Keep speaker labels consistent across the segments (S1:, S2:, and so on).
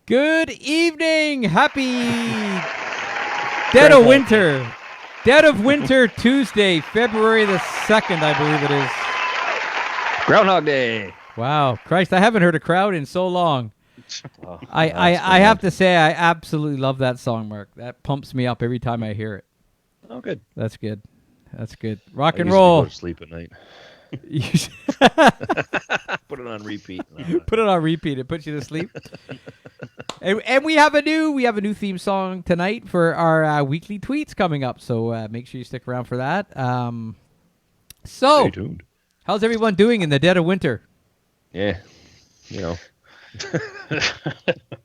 S1: Good evening. Happy Dead of Winter. Dead of Winter Tuesday, February the 2nd, I believe it is.
S2: Groundhog Day.
S1: Wow. Christ, I haven't heard a crowd in so long.
S2: Oh,
S1: I have to say I absolutely love that song, Mark. That pumps me up every time I hear it.
S2: Oh, good.
S1: That's good. That's good. Rock and
S2: I usually
S1: roll.
S2: go to sleep at night. Put it on repeat.
S1: Put it on repeat. It puts you to sleep. and we have a new theme song tonight for our weekly tweets coming up. So make sure you stick around for that.
S2: Stay tuned.
S1: How's everyone doing in the dead of winter?
S2: Yeah, you know.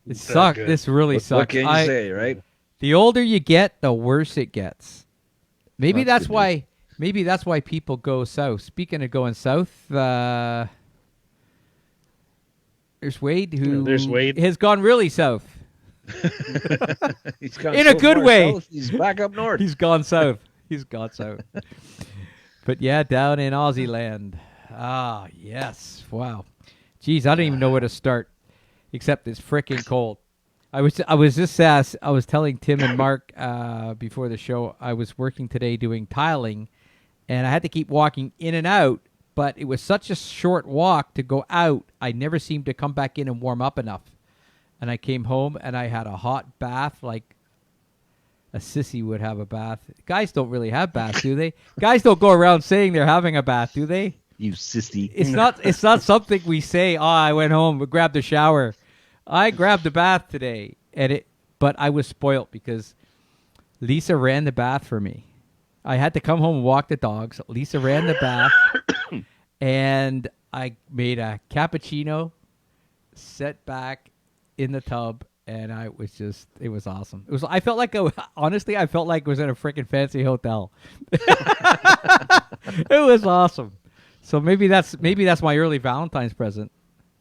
S1: It sucks. This really sucks.
S2: What can you say, right?
S1: The older you get, the worse it gets. Maybe
S2: That's
S1: that's
S2: good
S1: why. Maybe that's why people go south. Speaking of going south, there's Wade who has gone really south.
S2: He's gone
S1: In a good way.
S2: South, he's back up north.
S1: He's gone south. He's gone south. But yeah, down in Aussie land. Ah, yes. Wow. Geez, I don't even know where to start, except it's freaking cold. I was telling Tim and Mark before the show. I was working today doing tiling, and I had to keep walking in and out. But it was such a short walk to go out. I never seemed to come back in and warm up enough. And I came home and I had a hot bath like a sissy would have a bath. Guys don't really have baths, do they? Guys don't go around saying they're having a bath, do they?
S2: You sissy.
S1: It's not something we say, "Oh, I went home, grabbed a shower." I grabbed a bath today, but I was spoilt because Lisa ran the bath for me. I had to come home and walk the dogs. Lisa ran the bath, and I made a cappuccino, sat back in the tub, and it was awesome. I felt like honestly, I felt like I was in a freaking fancy hotel. It was awesome. So maybe that's my early Valentine's present.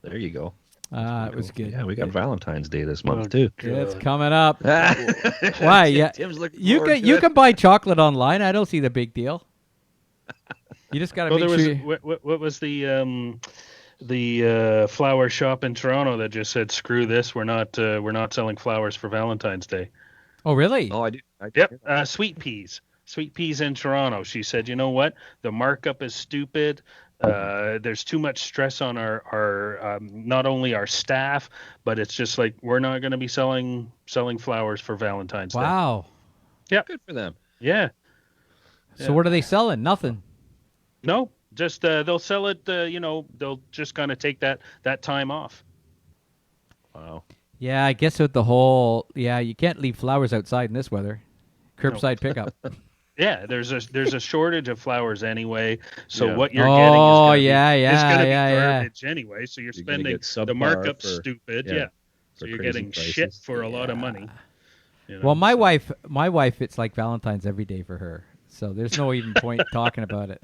S2: There you go.
S1: It was good.
S2: Yeah, we got Valentine's Day this month too.
S1: Yeah, it's coming up. Why? Yeah,
S2: Tim's looking
S1: you can buy chocolate online. I don't see the big deal. You just got to make sure.
S3: What was the flower shop in Toronto that just said, "Screw this, we're not selling flowers for Valentine's Day."
S1: Oh, really?
S2: Oh, I do.
S3: Yep. Sweet peas in Toronto. She said, "You know what? The markup is stupid. There's too much stress on our not only our staff, but it's just like we're not going to be selling flowers for Valentine's Day."
S1: Wow.
S3: Yeah.
S2: Good for them.
S3: Yeah.
S1: So what are they selling? Nothing.
S3: No, just they'll sell it. They'll just kind of take that time off.
S2: Wow.
S1: Yeah, I guess with the whole you can't leave flowers outside in this weather. Curbside pickup.
S3: Yeah, there's a shortage of flowers anyway. So
S2: Yeah.
S3: what you're getting is going to be
S1: yeah.
S3: garbage anyway. So you're spending the markup's stupid. Yeah. So you're getting
S2: prices.
S3: shit for a lot of money.
S1: Well, my wife, it's like Valentine's every day for her. So there's no even point talking about it.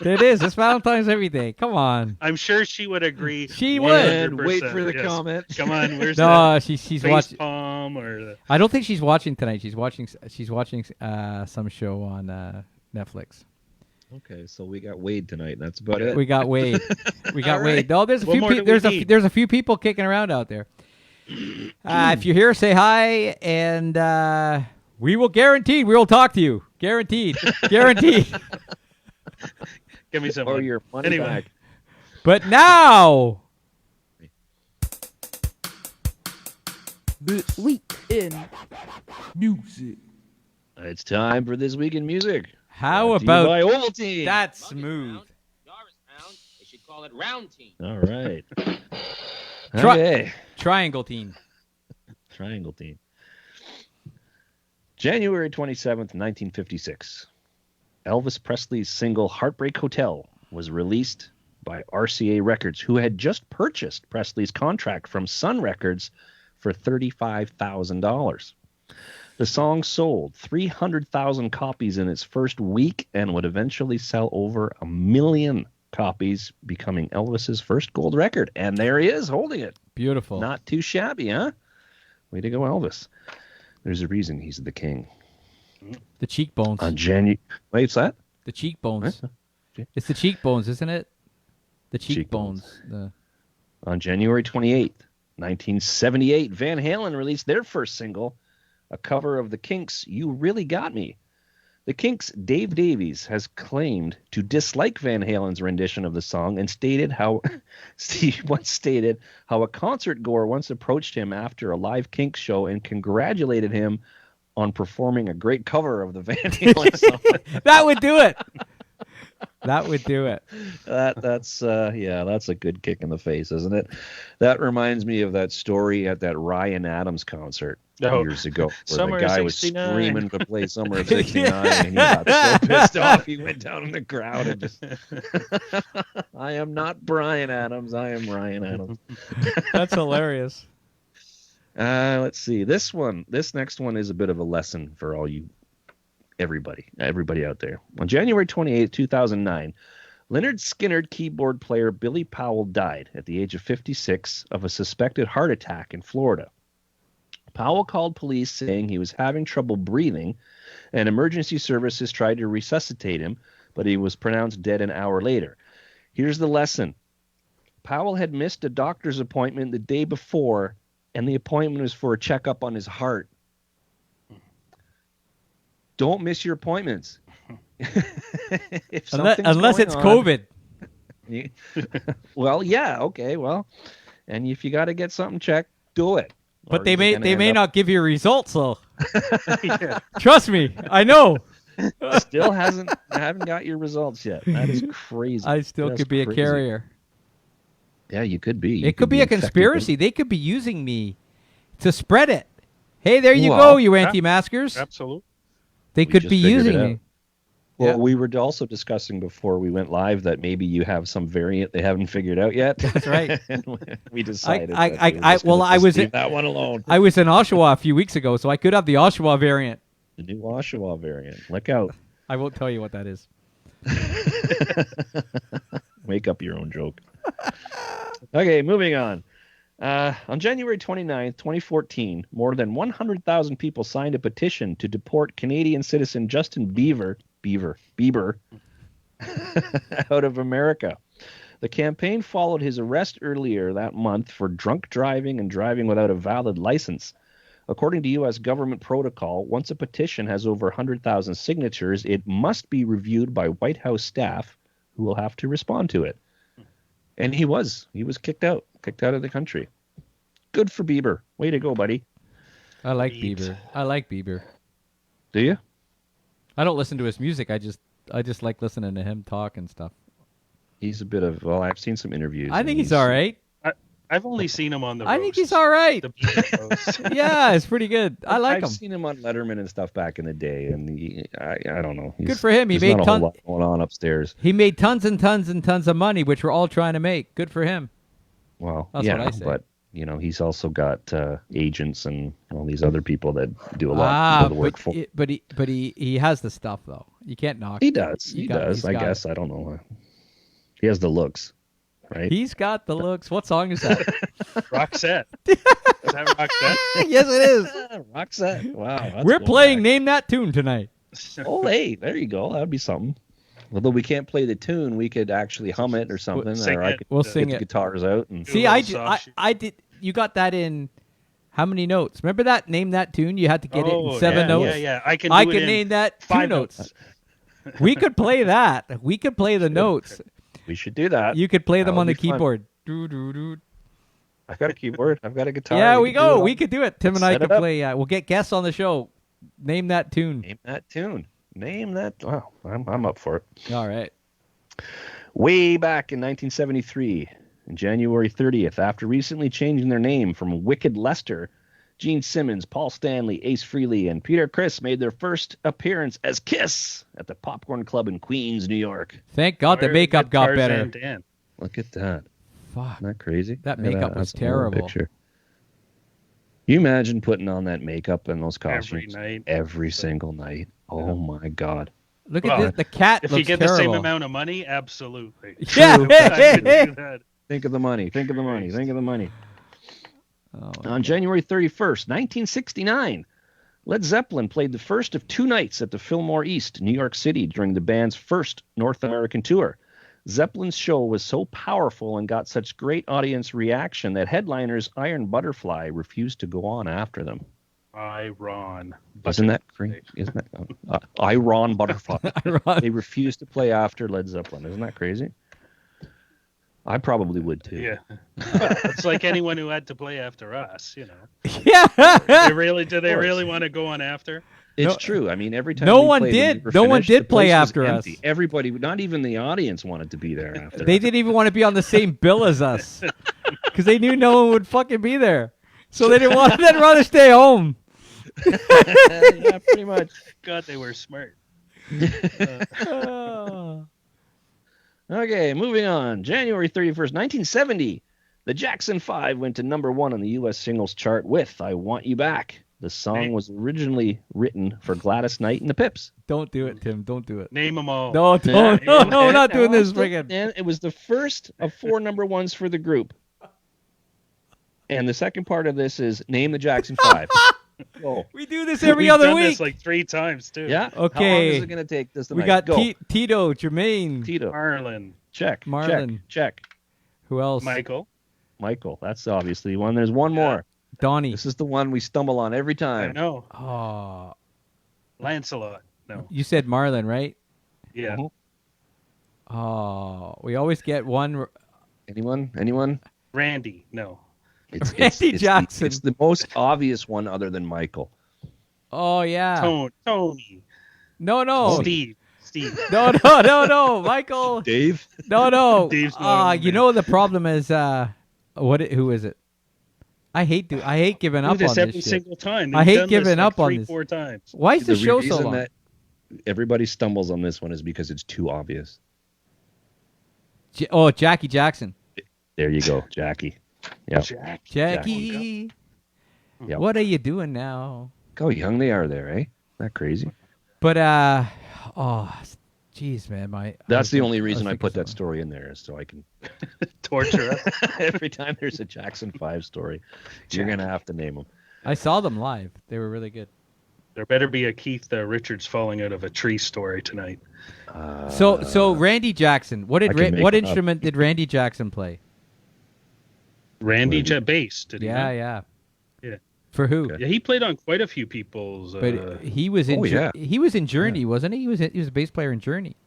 S1: It is. It's Valentine's every day. Come on.
S3: I'm sure she would agree.
S1: She would.
S2: And wait for the comment.
S3: Come on, where's
S1: no, she's watching.
S3: Palm or
S1: I don't think she's watching tonight. She's watching some show on Netflix.
S2: Okay, so we got Wade tonight. That's about it.
S1: We got Wade. We got
S2: Right.
S1: Wade. No, there's a
S3: What
S1: few.
S3: more do we
S1: There's
S3: need?
S1: a few people kicking around out there. If you're here, say hi, and we will talk to you. Guaranteed.
S3: give me some.
S2: Or your money
S3: Anyway.
S2: back.
S1: But now,
S4: This week in music.
S2: It's time for This Week in Music.
S1: how
S2: Brought to you
S1: about
S2: by Ovaltine.
S1: that smooth?
S5: They should call it round team.
S2: All right.
S1: Try-
S2: Okay.
S1: Triangle team.
S2: Triangle team. January 27th, 1956. Elvis Presley's single Heartbreak Hotel was released by RCA Records, who had just purchased Presley's contract from Sun Records for $35,000. The song sold 300,000 copies in its first week and would eventually sell over 1 million copies, becoming Elvis's first gold record. And there he is, holding it.
S1: Beautiful.
S2: Not too shabby, huh? Way to go, Elvis. There's a reason he's the king.
S1: The cheekbones.
S2: On January... Wait, what's that?
S1: The cheekbones.
S2: Huh?
S1: It's the cheekbones, isn't it? The
S2: Cheekbones.
S1: cheekbones.
S2: On January 28th, 1978, Van Halen released their first single, a cover of the Kinks' You Really Got Me. The Kinks' Dave Davies has claimed to dislike Van Halen's rendition of the song and he once stated how a concert goer once approached him after a live Kinks show and congratulated him on performing a great cover of the Van Halen song.
S1: That would do it. That would do it.
S2: That's a good kick in the face, isn't it? That reminds me of that story at that Ryan Adams concert years ago, where
S3: Summer
S2: the guy
S3: 69.
S2: was screaming to play Summer of '69, and he got so pissed off he went down in the crowd and just, I am not Brian Adams, I am Ryan Adams.
S1: That's hilarious.
S2: Let's see. This next one is a bit of a lesson for all you everybody out there. On January 28, 2009, Lynyrd Skynyrd keyboard player Billy Powell died at the age of 56 of a suspected heart attack in Florida. Powell called police saying he was having trouble breathing, and emergency services tried to resuscitate him, but he was pronounced dead an hour later. Here's the lesson. Powell had missed a doctor's appointment the day before, and the appointment was for a checkup on his heart. Don't miss your appointments.
S1: Unless it's COVID.
S2: Well, yeah, okay, well, and if you got to get something checked, do it.
S1: But they may not give you results, though. Trust me, I know.
S2: Still haven't got your results yet. That is crazy.
S1: I still could be a carrier.
S2: Yeah, you could be.
S1: It could be a conspiracy. They could be using me to spread it. Hey, there you go, you anti-maskers.
S3: Absolutely.
S1: They could be using me.
S2: Well, we were also discussing before we went live that maybe you have some variant they haven't figured out yet.
S1: That's right.
S2: We decided.
S1: I was
S2: leave that one alone.
S1: I was in Oshawa a few weeks ago, so I could have the Oshawa variant.
S2: The new Oshawa variant. Look out.
S1: I won't tell you what that is.
S2: Make up your own joke. Okay, moving on. On January 29th, 2014, more than 100,000 people signed a petition to deport Canadian citizen Justin Bieber out of America. The campaign followed his arrest earlier that month for drunk driving and driving without a valid license. According to U.S. government protocol, once a petition has over 100,000 signatures, it must be reviewed by White House staff, who will have to respond to it. And he was kicked out of the country. Good for Bieber. Way to go, buddy.
S1: I like Bieber.
S2: Do you?
S1: I don't listen to his music. I just like listening to him talk and stuff.
S2: He's a bit of, well, I've seen some interviews.
S1: I think he's all right.
S3: I've only seen him on the roast.
S1: I think he's all right.
S3: The Bieber roast.
S1: Yeah, it's pretty good. I like him.
S2: I've seen him on Letterman and stuff back in the day, and I don't know.
S1: Good for him. He
S2: made
S1: made
S2: a whole lot going on upstairs.
S1: He made tons and tons and tons of money, which we're all trying to make. Good for him.
S2: Well,
S1: that's what I say.
S2: But he's also got agents and all these other people that do a lot of the work for.
S1: But he has the stuff though. You can't knock.
S2: He does. He does. I guess. I don't know. He has the looks. Right?
S1: He's got the looks. What song is that?
S3: Roxette. Is that Roxette?
S1: Yes, it is.
S2: Roxette. Wow.
S1: We're playing Name That Tune tonight.
S2: Oh, hey, there you go. That'd be something. Although we can't play the tune, we could actually hum it or something.
S1: We'll sing it.
S2: The guitars out. And
S1: see, I did. You got that in how many notes? Remember that? Name That Tune. You had to get it in 7 notes.
S3: Yeah. I can
S1: name that 2
S3: 5
S1: notes. We could play that. We could play the notes.
S2: We should do that.
S1: You could play them on the
S2: fun.
S1: keyboard.
S2: I've got a keyboard. I've got a guitar.
S1: Yeah, we go. We could do it. Tim and I could play. We'll get guests on the show. Name that tune.
S2: Name that tune. Name that. Wow, I'm up for it.
S1: All right.
S2: Way back in 1973, on January 30th, after recently changing their name from Wicked Lester, Gene Simmons, Paul Stanley, Ace Frehley, and Peter Criss made their first appearance as Kiss at the Popcorn Club in Queens, New York.
S1: Thank God the makeup got better.
S2: Dan. Look at that.
S1: Fuck.
S2: Isn't that crazy?
S1: That makeup was terrible.
S2: Picture. You imagine putting on that makeup and those costumes every single night. Oh, my God.
S1: Look at this. The cat
S3: if
S1: looks
S3: you get
S1: terrible.
S3: the same amount of money, absolutely.
S1: Yeah.
S2: Think of the money. Think of the money. Think of the money.
S1: Oh,
S2: on January 31st, 1969, Led Zeppelin played the first of 2 nights at the Fillmore East, New York City, during the band's first North American tour. Zeppelin's show was so powerful and got such great audience reaction that headliners Iron Butterfly refused to go on after them.
S3: Iron.
S2: Isn't that great? Isn't that Iron Butterfly? They refused to play after Led Zeppelin. Isn't that crazy? I probably would too.
S3: Yeah. It's like anyone who had to play after us, you know.
S1: Yeah.
S3: Do they really want to go on after?
S2: It's true. I mean, every time
S1: No
S2: we
S1: one
S2: played,
S1: did.
S2: when we were
S1: No one
S2: finished,
S1: did
S2: the
S1: play
S2: place was
S1: after us.
S2: empty. Everybody, not even the audience, wanted to be there after.
S1: They didn't even want to be on the same bill as us because they knew no one would fucking be there. So they didn't want. They'd rather stay home.
S2: Yeah, pretty much.
S3: God, they were smart.
S2: Okay, moving on. January 31st, 1970. The Jackson 5 went to number 1 on the U.S. singles chart with I Want You Back. The song was originally written for Gladys Knight and the Pips.
S1: Don't do it, Tim. Don't do it.
S3: Name them all.
S1: No, don't. No, no, we're not doing this friggin'.
S2: And it was the first of 4 number 1s for the group. And the second part of this is Name the Jackson 5. Oh.
S1: We do this every
S3: We've
S1: other
S3: done
S1: week.
S3: this like 3 times too.
S2: Yeah?
S1: Okay.
S2: How long is it going to take this tonight?
S1: We got
S2: Go.
S1: Tito, Jermaine.
S2: Tito.
S3: Marlon,
S2: Check.
S1: Marlon.
S2: Check.
S1: Who else?
S3: Michael.
S2: Michael. That's obviously one. There's one more.
S1: Donnie.
S2: This is the one we stumble on every
S3: I
S2: time.
S3: know.
S1: Oh,
S3: Lancelot. No.
S1: you said Marlon, right?
S3: Yeah.
S2: Mhm.
S1: Oh, we always get one.
S2: Anyone?
S3: Randy. No.
S1: Randy Jackson.
S2: It's the most obvious one other than Michael.
S1: Oh yeah.
S3: Tony.
S1: No.
S3: Steve.
S1: No. Michael.
S2: Dave?
S1: No.
S3: Dave's not
S1: You know the problem is who is it? I hate giving
S3: Do
S1: up
S3: this
S1: on
S3: every
S1: this shit.
S3: single time.
S1: I
S3: They've
S1: hate
S3: done
S1: giving
S3: this like
S1: up on this.
S3: 3-4 times.
S1: Why is the show so
S2: reason
S1: long?
S2: that everybody stumbles on this one is because it's too obvious.
S1: Jackie Jackson.
S2: There you go, Jackie. Yeah.
S1: Jackie.
S2: Yep.
S1: What are you doing now?
S2: Look how young they are there, eh? Isn't that crazy?
S1: But jeez, man,
S2: That's the only reason I put that story in there, is so I can
S3: Torture us.
S2: every time there's a Jackson 5 story, you're gonna have to name them.
S1: I saw them live. They were really good.
S3: There better be a Keith Richards falling out of a tree story tonight.
S1: So Randy Jackson. What
S2: I can make
S1: what
S2: it up.
S1: instrument did Randy Jackson play?
S3: Randy bass. Did he? not?
S1: Yeah.
S3: Yeah.
S1: For who?
S2: Okay.
S3: Yeah, he played on quite a few people's.
S1: But he was in.
S2: Oh, yeah.
S1: He was in Journey, wasn't he? He was a bass player in Journey.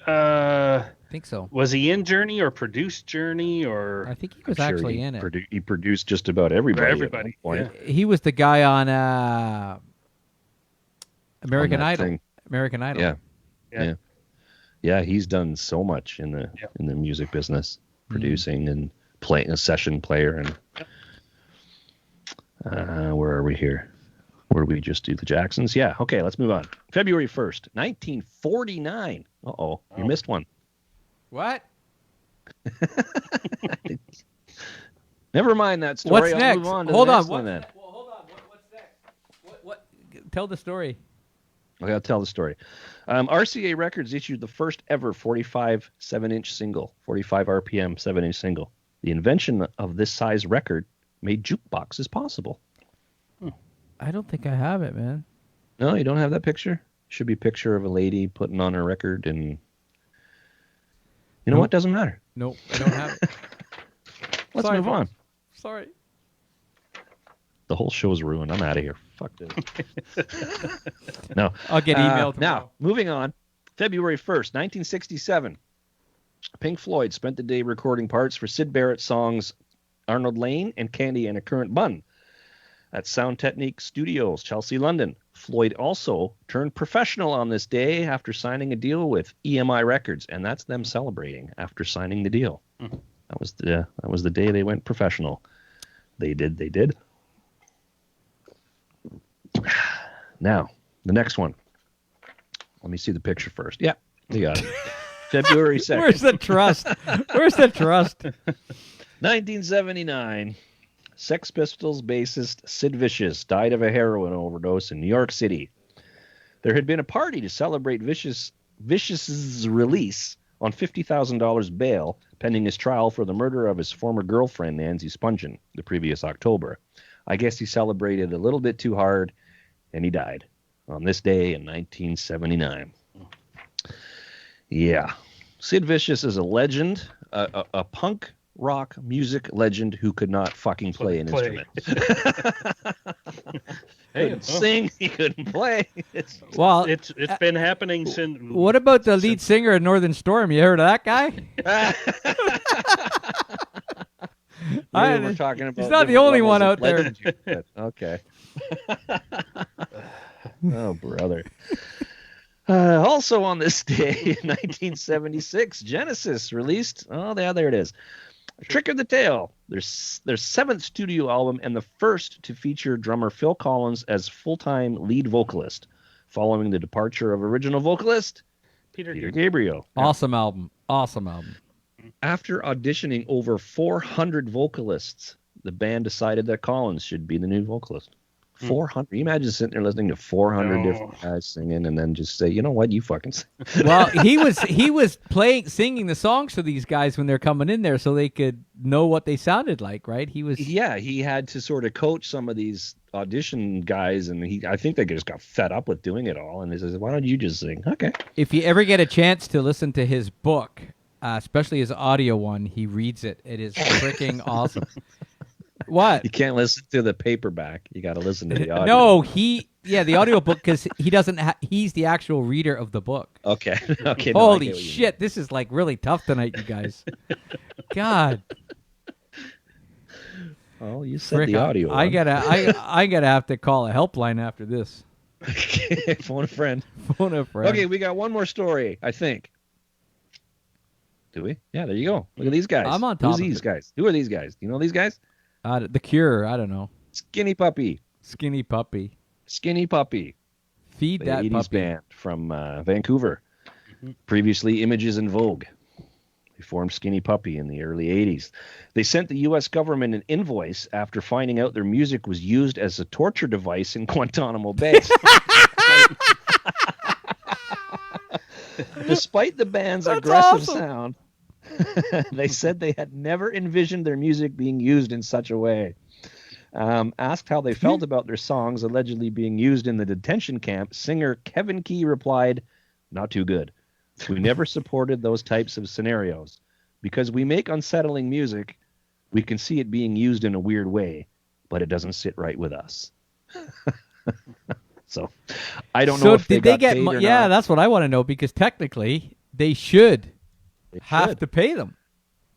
S3: I
S1: think so.
S3: Was he in Journey or produced Journey or?
S1: I think he was
S2: I'm sure
S1: actually
S2: he
S1: in it.
S2: He produced just about everybody.
S3: Everybody,
S2: At one point.
S1: He was the guy on American
S2: On that
S1: Idol.
S2: thing.
S1: American Idol.
S2: Yeah. Yeah, he's done so much in the music business, producing and playing, a session player, and where are we here? Where do we just do the Jacksons? Yeah, okay, let's move on. February 1st, 1949. Uh-oh, you missed one.
S1: What?
S2: Never mind that story.
S1: What's
S2: I'll
S1: next?
S2: move on to
S1: Hold
S2: the
S1: on.
S2: next one then.
S1: Well, hold on. What's next? What? Tell the story.
S2: Okay, I'll tell the story. RCA Records issued the first ever 45 7-inch single, 45 RPM 7-inch single. The invention of this size record made jukeboxes possible.
S1: I don't think I have it, man.
S2: No, you don't have that picture? Should be a picture of a lady putting on her record, and you know what? Doesn't matter.
S1: Nope, I don't have it.
S2: Let's
S1: Sorry,
S2: move on.
S1: Sorry.
S2: The whole show's ruined. I'm out of here. Fuck this. No.
S1: I'll get emailed tomorrow.
S2: Now, moving on. February 1st, 1967. Pink Floyd spent the day recording parts for Syd Barrett's songs Arnold Lane and Candy and a Currant Bun at Sound Technique Studios, Chelsea, London. Floyd also turned professional on this day after signing a deal with EMI Records, and that's them celebrating after signing the deal.
S3: Mm-hmm.
S2: That was the day they went professional. They did. Now, the next one. Let me see the picture first. Yeah, you got it. February 2nd.
S1: Where's the trust? Where's the trust?
S2: 1979. Sex Pistols bassist Sid Vicious died of a heroin overdose in New York City. There had been a party to celebrate Vicious's release on $50,000 bail pending his trial for the murder of his former girlfriend, Nancy Spungen, the previous October. I guess he celebrated a little bit too hard, and he died on this day in 1979. Yeah. Sid Vicious is a legend, a punk rock music legend who could not fucking play an instrument. He couldn't sing, he couldn't play.
S1: Well,
S3: It's been happening since.
S1: what about the lead singer of Northern Storm? You heard of that guy?
S2: We're talking about.
S1: He's not the
S2: different
S1: only
S2: levels
S1: one
S2: of
S1: out there.
S2: legend, but okay. Oh, brother. Also on this day in 1976, Genesis released. Oh, yeah, there it is. Trick of the Tail. Their seventh studio album and the first to feature drummer Phil Collins as full-time lead vocalist, following the departure of original vocalist Peter Gabriel.
S1: Awesome album. Awesome album.
S2: After auditioning over 400 vocalists, the band decided that Collins should be the new vocalist. 400. You imagine sitting there listening to 400 different guys singing, and then just say, you know what, you fucking sing.
S1: Well, he was singing the songs for these guys when they're coming in there, so they could know what they sounded like, right?
S2: Yeah, he had to sort of coach some of these audition guys, and I think they just got fed up with doing it all, and he says, why don't you just sing? Okay.
S1: If you ever get a chance to listen to his book, especially his audio one, he reads it. It is freaking awesome. What?
S2: You can't listen to the paperback. You got to listen to the audio.
S1: No, the audio book, because he doesn't. He's the actual reader of the book.
S2: Okay. Okay.
S1: Holy shit! This is like really tough tonight, you guys. God.
S2: Oh, you said the audio.
S1: I gotta have to call a helpline after this.
S2: Phone a friend.
S1: Phone a friend.
S2: Okay, we got one more story, I think. Do we? Yeah, there you go. Look at these guys.
S1: I'm on top
S2: Who's these guys? Who are these guys? Do you know these guys?
S1: The Cure. I don't know.
S2: Skinny Puppy.
S1: Skinny Puppy.
S2: Skinny Puppy.
S1: Feed
S2: the
S1: that
S2: 80s
S1: puppy.
S2: band from Vancouver. Previously Images in Vogue. They formed Skinny Puppy in the early 80s. They sent the U.S. government an invoice after finding out their music was used as a torture device in Guantanamo Bay. Despite the band's aggressive sound, they said they had never envisioned their music being used in such a way. Asked how they felt about their songs allegedly being used in the detention camp, singer Kevin Key replied, "Not too good. We never supported those types of scenarios. Because we make unsettling music, we can see it being used in a weird way, but it doesn't sit right with us." So, I don't know if they got paid or
S1: yeah,
S2: not.
S1: that's what I want to know, because technically they should have to pay them.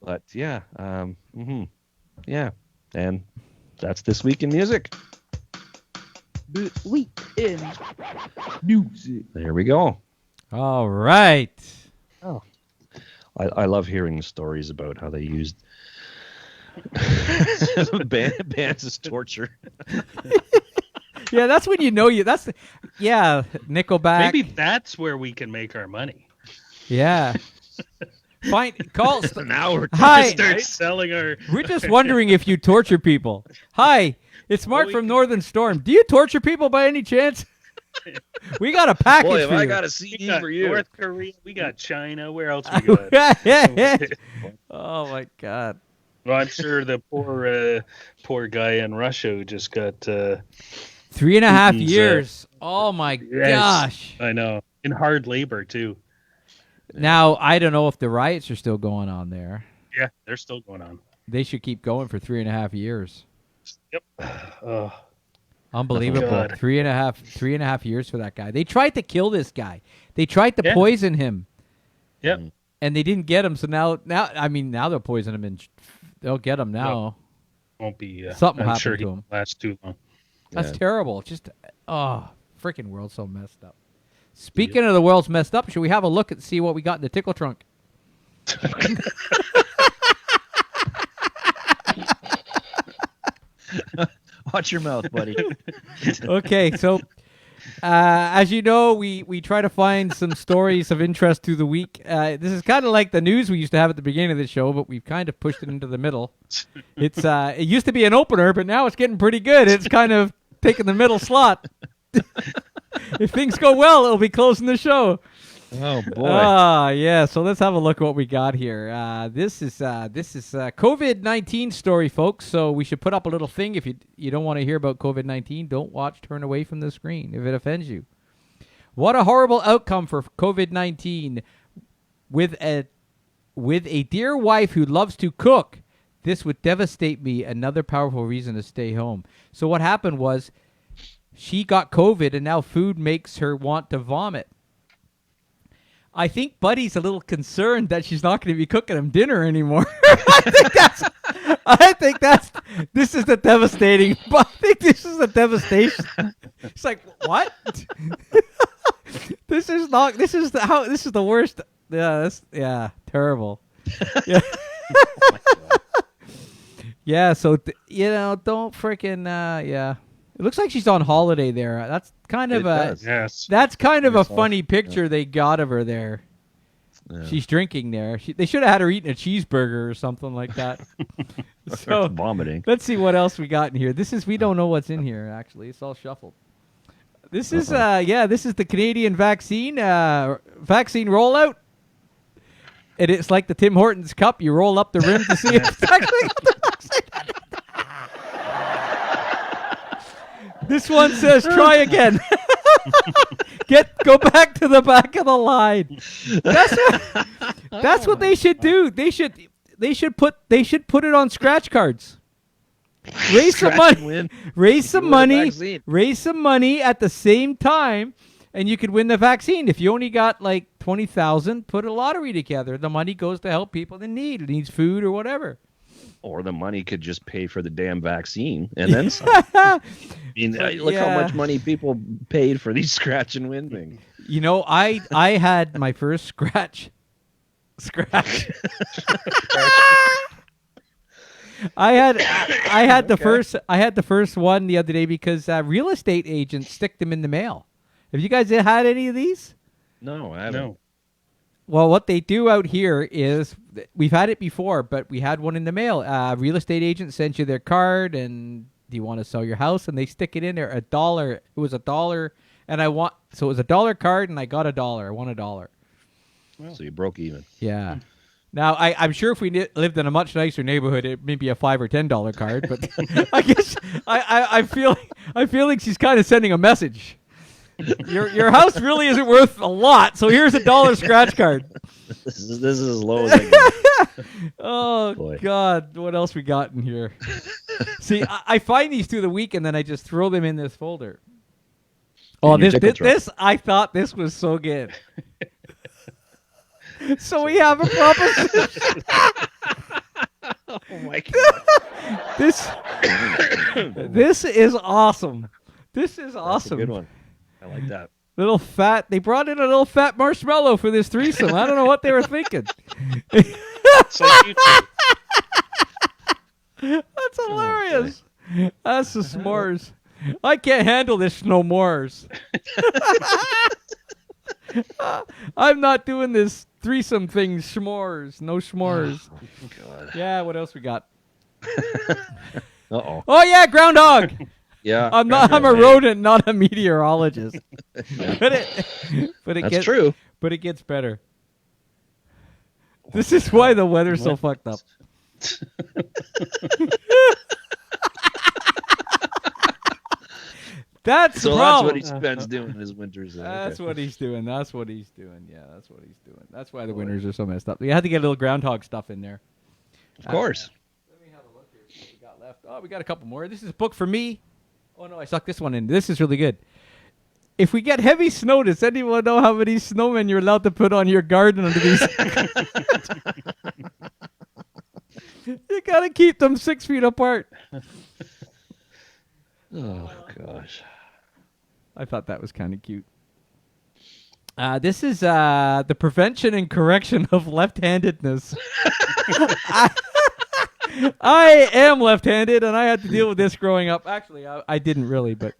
S2: But yeah, yeah, and that's This Week in Music.
S4: This week in music.
S2: There we go.
S1: All right.
S2: Oh, I love hearing stories about how they used bands as torture.
S1: Yeah, that's when you know Nickelback.
S3: Maybe that's where we can make our money.
S1: Yeah. Call.
S2: Now we're
S3: Start selling our.
S1: We're just wondering if you torture people. Hi, it's Mark from Northern Storm. Do you torture people by any chance? We got a package
S2: Boy,
S1: for
S2: I
S1: you.
S2: got a
S3: We
S2: CD
S3: got
S2: for you.
S3: North Korea. We got China. Where else we got?
S1: Oh my God.
S3: Well, I'm sure the poor guy in Russia who just got
S1: 3.5
S3: Putin's,
S1: years. Oh my gosh.
S3: I know, in hard labor too.
S1: Now I don't know if the riots are still going on there.
S3: Yeah, they're still going on.
S1: They should keep going for 3.5 years.
S3: Yep.
S1: Unbelievable.
S3: God.
S1: 3.5 years for that guy. They tried to kill this guy. They tried to poison him.
S3: Yep.
S1: And they didn't get him. So now they'll poison him and they'll get him now.
S3: Won't be.
S1: Something
S3: I'm
S1: happened
S3: sure
S1: to
S3: he
S1: him.
S3: won't last too long.
S1: That's terrible. Just, freaking world's so messed up. Speaking of the world's messed up, should we have a look and see what we got in the tickle trunk?
S2: Watch your mouth, buddy.
S1: Okay, so as you know, we try to find some stories of interest through the week. This is kind of like the news we used to have at the beginning of the show, but we've kind of pushed it into the middle. It used to be an opener, but now it's getting pretty good. It's kind of taking the middle slot. If things go well, it'll be closing the show.
S2: Oh boy.
S1: Yeah. So let's have a look at what we got here. This is COVID-19 story, folks. So we should put up a little thing. If you don't want to hear about COVID-19, don't watch. Turn away from the screen if it offends you. What a horrible outcome for COVID-19, with a With a dear wife who loves to cook, this would devastate me. Another powerful reason to stay home. So what happened was she got COVID, and now food makes her want to vomit. I think Buddy's a little concerned that she's not going to be cooking him dinner anymore. I think this is the devastating. I think this is the devastation. It's like, what? This is the worst. Yeah, terrible. Yeah.
S2: Oh my God.
S1: Yeah, so don't freaking yeah. It looks like she's on holiday there. That's kind of
S2: It does.
S3: Yes.
S1: That's kind of a
S2: Yes,
S1: funny picture they got of her there.
S2: Yeah.
S1: She's drinking there. They should have had her eating a cheeseburger or something like that. So
S2: vomiting.
S1: let's see what else we got in here. We don't know what's in here actually. It's all shuffled. This is this is the Canadian vaccine rollout. And it's like the Tim Hortons cup. You roll up the rim to see if it's actually got the vaccine. This one says, "Try again." Go back to the back of the line. That's what they should do. They should put it on scratch cards. Raise some
S2: Scratch and
S1: money.
S2: win.
S1: Raise some
S2: You win the
S1: money.
S2: vaccine.
S1: Raise some money at the same time, and you could win the vaccine. If you only got like 20,000, put a lottery together. The money goes to help people in need. It needs food or whatever.
S2: Or the money could just pay for the damn vaccine and then some. I mean, look how much money people paid for these scratch and win things.
S1: You know, I had my first scratch. I had the first one the other day because real estate agents stick them in the mail. Have you guys had any of these?
S2: No, I haven't.
S3: No.
S1: Well, what they do out here is we've had it before, but we had one in the mail. Real estate agent sends you their card, and do you want to sell your house? And they stick it in there. $1. It was $1, and it was $1 card, and I got $1. I won $1.
S2: So you broke even.
S1: Yeah. Now I'm sure if we lived in a much nicer neighborhood, it may be a $5 or $10 card. But I guess I feel like she's kind of sending a message. Your house really isn't worth a lot, so here's $1 scratch card.
S2: This is as low as I can.
S1: Oh,
S2: Boy.
S1: God. What else we got in here? See, I find these through the week, and then I just throw them in this folder. Oh,
S2: your tickle truck.
S1: this I thought this was so good. So we have a proposition.
S2: Oh, my God.
S1: This is awesome. This is awesome.
S2: That's a good one. I like that.
S1: They brought in a little fat marshmallow for this threesome. I don't know what they were thinking.
S3: It's like you two.
S1: That's hilarious. That's the s'mores. I can't handle this no mores. I'm not doing this threesome thing s'mores. No s'mores.
S2: Oh, God.
S1: Yeah, what else we got?
S2: Uh-oh.
S1: Oh yeah, groundhog.
S2: Yeah.
S1: I'm a rodent, not a meteorologist. but it
S2: That's
S1: gets
S2: true.
S1: But it gets better. This is why the weather's so fucked up. That's
S2: So
S1: the
S2: that's
S1: problem.
S2: what he spends doing his winters.
S1: That's what he's doing. That's what he's doing. Yeah, that's what he's doing. That's why the winters are so messed up. You had to get a little groundhog stuff in there.
S2: Of course.
S1: Let me have a look here. See what we got left. Oh, we got a couple more. This is a book for me. Oh no, I sucked this one in. This is really good. If we get heavy snow, does anyone know how many snowmen you're allowed to put on your garden under these? You gotta keep them 6 feet apart.
S2: Oh, gosh.
S1: I thought that was kind of cute. This is the prevention and correction of left-handedness. I am left-handed, and I had to deal with this growing up. Actually, I didn't really, but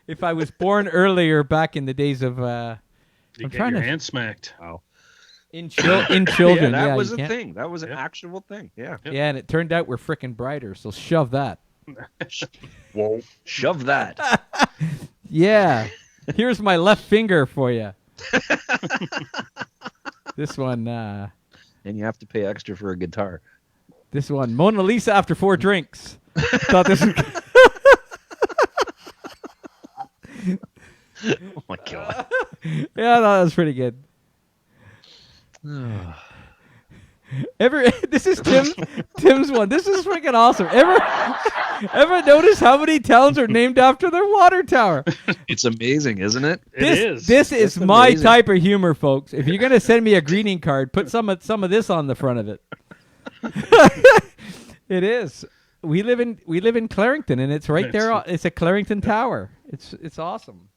S1: if I was born earlier back in the days of...
S3: You get your hand smacked.
S2: Wow.
S1: in children.
S2: Yeah, that was
S1: you
S2: a
S1: can't-
S2: thing. That was an actual thing. Yeah.
S1: Yeah, and it turned out we're frickin' brighter, so shove that.
S2: Whoa. Shove that.
S1: Yeah. Here's my left finger for you. This one,
S2: And you have to pay extra for a guitar.
S1: Mona Lisa after 4 drinks. Thought this was...
S2: Oh, my God.
S1: Yeah, no, that was pretty good. This is Tim's one. This is freaking awesome. Ever notice how many towns are named after their water tower?
S2: It's amazing, isn't it?
S1: This is my
S2: amazing.
S1: type of humor, folks. If you're gonna send me a greeting card, put some of this on the front of it. It is. We live in Clarington, and it's right there. It's a Clarington Tower. It's awesome.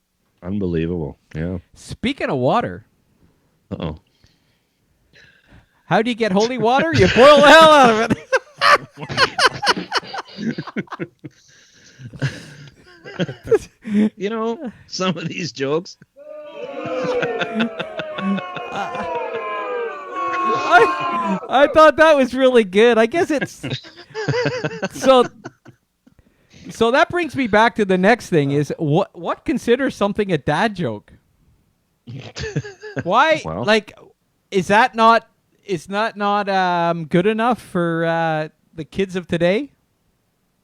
S2: Unbelievable. Yeah.
S1: Speaking of water,
S2: Uh-oh.
S1: how do you get holy water? You boil the hell out of it.
S2: You know, some of these jokes.
S1: I thought that was really good. I guess it's so that brings me back to the next thing is what considers something a dad joke? Why
S2: Well.
S1: is that not good enough for the kids of today?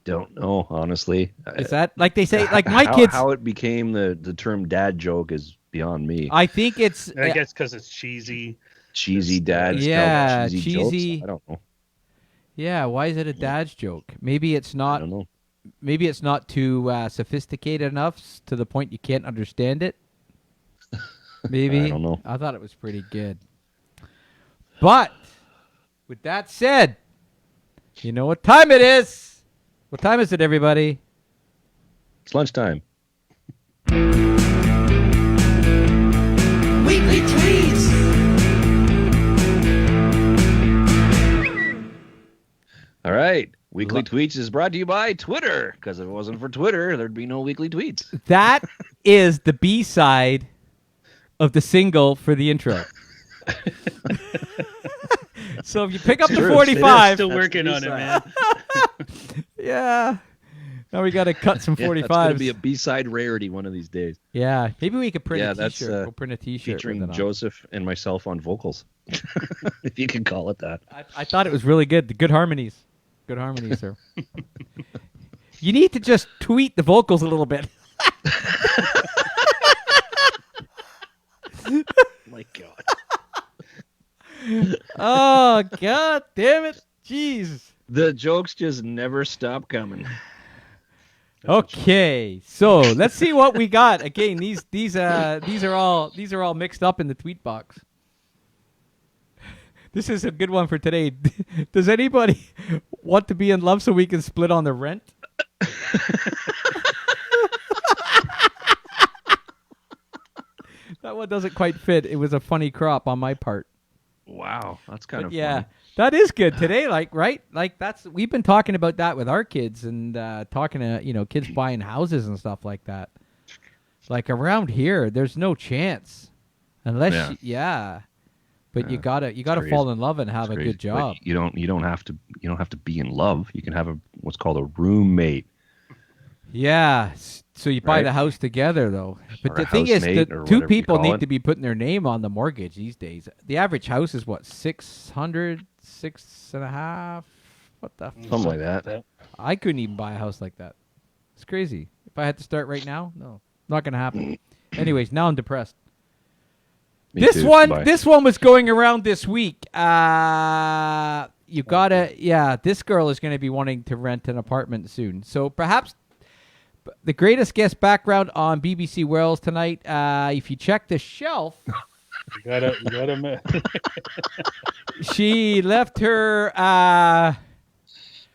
S2: Don't know, honestly.
S1: Is that like they say like my kids
S2: How it became the term dad joke is beyond me.
S1: I think it's
S3: I guess because it's cheesy.
S2: Cheesy dads
S1: Yeah,
S2: tell cheesy
S1: cheesy.
S2: jokes. I don't know.
S1: yeah, why is it a dad's joke? Maybe it's
S2: I
S1: not
S2: don't know.
S1: maybe it's not too sophisticated enough to the point you can't understand it. Maybe.
S2: I don't know.
S1: I thought it was pretty good. But with that said, you know what time it is? What time is it, everybody?
S2: It's lunchtime.
S6: Weekly Tweets.
S2: All right. Weekly Tweets is brought to you by Twitter, because if it wasn't for Twitter, there'd be no Weekly Tweets.
S1: That is the B-side of the single for the intro. So if you pick up the
S2: true.
S1: 45,
S3: Still working on it, man.
S1: yeah. Now we got to cut some
S2: Yeah,
S1: 45s.
S2: that's going to be a B-side rarity one of these days.
S1: Yeah, maybe we could print
S2: Yeah,
S1: a
S2: that's,
S1: T-shirt. We'll print a T-shirt
S2: Featuring
S1: with it on.
S2: Joseph and myself on vocals, if you can call it that.
S1: I thought it was really good. The good harmonies. Good harmonies, sir. You need to just tweet the vocals a little bit.
S2: My God.
S1: Oh, God damn it. Jeez.
S2: The jokes just never stop coming.
S1: Okay, so let's see what we got. Again, these are all mixed up in the tweet box. This is a good one for today. Does anybody want to be in love so we can split on the rent? That one doesn't quite fit. It was a funny crop on my part.
S2: Wow, that's kind of
S1: Yeah,
S2: funny.
S1: that is good today. Right? We've been talking about that with our kids and talking to kids buying houses and stuff like that. Like around here, there's no chance unless But you gotta
S2: crazy.
S1: fall in love and have a
S2: Crazy.
S1: good job.
S2: But you don't have to be in love. You can have what's called a roommate.
S1: Yeah. So you buy
S2: Right.
S1: the house together, though. But
S2: Or
S1: the
S2: a
S1: thing is,
S2: housemate
S1: the
S2: or
S1: two
S2: whatever you
S1: people
S2: call
S1: need
S2: it.
S1: to be putting their name on the mortgage these days. The average house is what, 600, 6.5? What the?
S2: Something like that.
S1: I couldn't even buy a house like that. It's crazy. If I had to start right now, no, not gonna happen. Anyways, now I'm depressed.
S2: Me
S1: This
S2: too.
S1: one,
S2: Bye.
S1: this one was going around this week. You gotta, this girl is going to be wanting to rent an apartment soon. So perhaps the greatest guest background on BBC Wales tonight. If you check the shelf,
S3: You gotta.
S1: she left her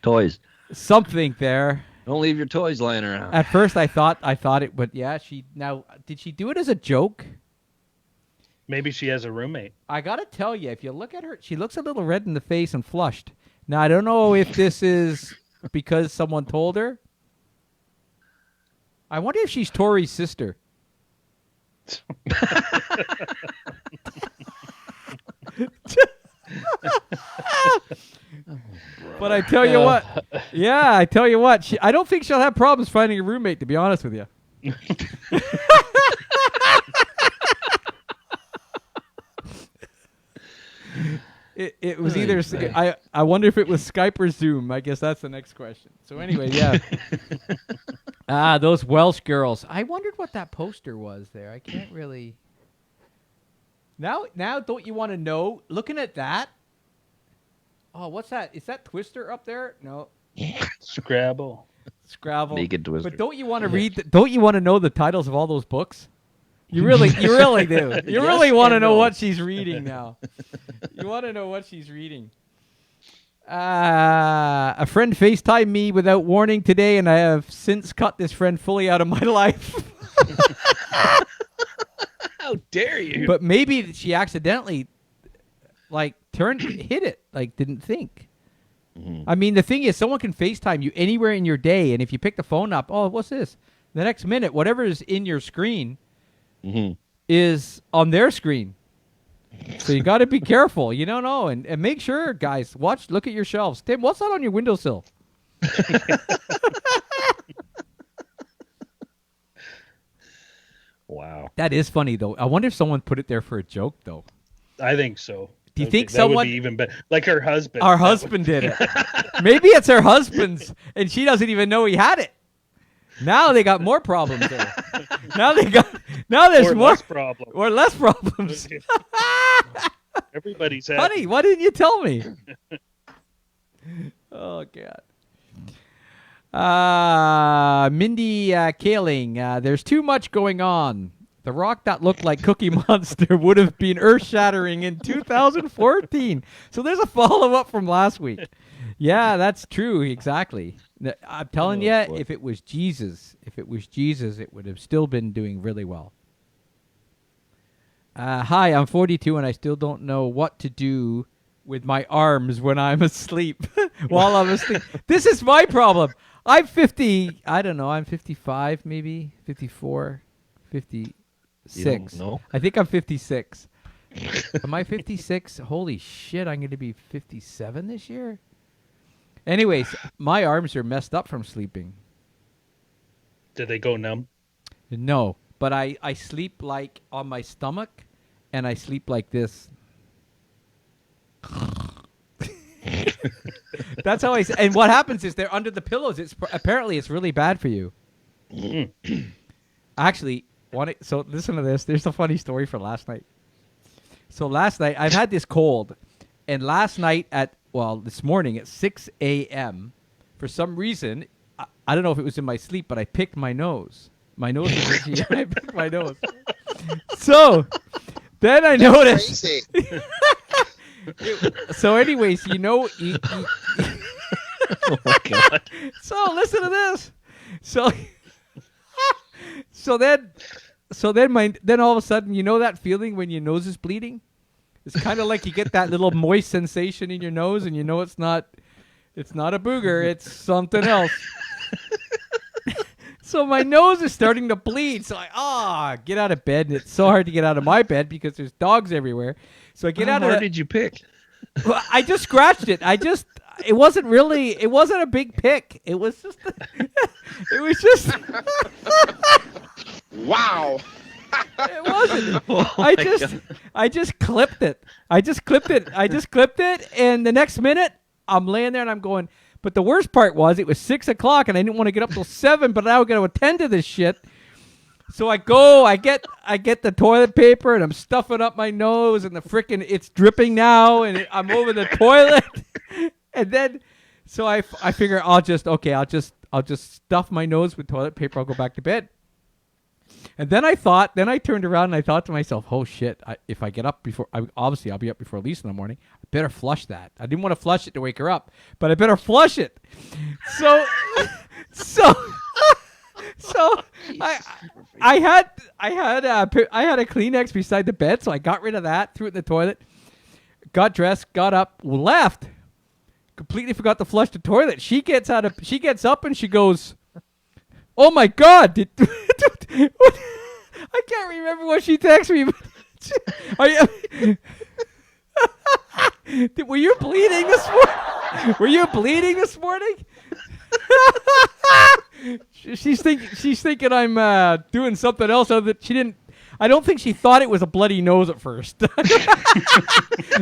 S2: Toys.
S1: something there.
S2: Don't leave your toys lying around.
S1: At first, I thought it, but yeah, did she do it as a joke?
S3: Maybe she has a roommate.
S1: I gotta tell you, if you look at her, she looks a little red in the face and flushed. Now, I don't know if this is because someone told her. I wonder if she's Tori's sister. But I tell you what, I don't think she'll have problems finding a roommate, to be honest with you. It was either I wonder if it was Skype or Zoom. I guess that's the next question. So anyway, yeah. Those Welsh girls. I wondered what that poster was there. I can't really. Now don't you want to know? Looking at that, Oh, what's that? Is that Twister up there? No,
S3: Scrabble.
S1: Scrabble.
S2: Naked Twister.
S1: But don't you want to read? Don't you want to know the titles of all those books? You really do. You really want to know what she's reading now. You want to know what she's reading. A friend FaceTimed me without warning today, and I have since cut this friend fully out of my life.
S2: How dare you?
S1: But maybe she accidentally, hit it, didn't think.
S2: Mhm.
S1: I mean, the thing is, someone can FaceTime you anywhere in your day, and if you pick the phone up, oh, what's this? The next minute, whatever is in your screen is on their screen. So you got to be careful. You don't know. And make sure, guys, look at your shelves. Tim, what's that on your windowsill?
S2: Wow.
S1: That is funny, though. I wonder if someone put it there for a joke, though.
S3: I think so.
S1: Do you think
S3: that would
S1: someone...
S3: be even better? Like her husband.
S1: Our husband did it. Maybe it's her husband's, and she doesn't even know he had it. Now they got more problems there. Now there's
S3: or
S1: more
S3: less problem.
S1: or less problems.
S3: Everybody's happy.
S1: Honey, why didn't you tell me? Oh God. Mindy Kaling, there's too much going on. The rock that looked like Cookie Monster would have been earth-shattering in 2014. So there's a follow-up from last week. Yeah, that's true. Exactly. I'm telling you,
S2: boy.
S1: if it was Jesus, it would have still been doing really well. Hi, I'm 42 and I still don't know what to do with my arms when I'm asleep. While I'm asleep. This is my problem. I'm 50. I don't know. I'm 55, maybe 54, 56.
S2: You don't know?
S1: I think I'm 56. Am I 56? Holy shit, I'm going to be 57 this year? Anyways, my arms are messed up from sleeping.
S3: Did they go numb?
S1: No, but I sleep like on my stomach, and I sleep like this. That's how and what happens is they're under the pillows. Apparently it's really bad for you. Actually, so listen to this. There's a funny story for last night. So last night, I've had this cold, and last night this morning at 6 a.m., for some reason, I don't know if it was in my sleep, but I picked my nose. My nose was itchy, and I picked my nose. So then I noticed.
S6: Crazy.
S1: So anyways,
S2: Oh my God.
S1: So listen to this. So then all of a sudden, you know that feeling when your nose is bleeding? It's kind of like you get that little moist sensation in your nose, and you know it's not a booger, it's something else. So my nose is starting to bleed. So I get out of bed, and it's so hard to get out of my bed because there's dogs everywhere. So I get out of
S2: How did you pick?
S1: Well, I just scratched it. It wasn't a big pick. It was just
S6: Wow.
S1: It wasn't.
S2: Oh
S1: I just clipped it. I just clipped it, and the next minute I'm laying there and I'm going. But the worst part was it was 6 o'clock and I didn't want to get up till 7. But now I got to attend to this shit. So I get the toilet paper and I'm stuffing up my nose and it's dripping now and I'm over the toilet. And then so I figure I'll just stuff my nose with toilet paper. I'll go back to bed. And then I turned around and I thought to myself, oh shit, if I get up obviously I'll be up before Lisa in the morning. I better flush that. I didn't want to flush it to wake her up, but I better flush it. So I had a Kleenex beside the bed, so I got rid of that, threw it in the toilet, got dressed, got up, left. Completely forgot to flush the toilet. She gets up and she goes, "Oh my God! I can't remember what she texted me. Were you bleeding this morning? Were you bleeding this morning?" She's thinking I'm doing something else. She didn't. I don't think she thought it was a bloody nose at first.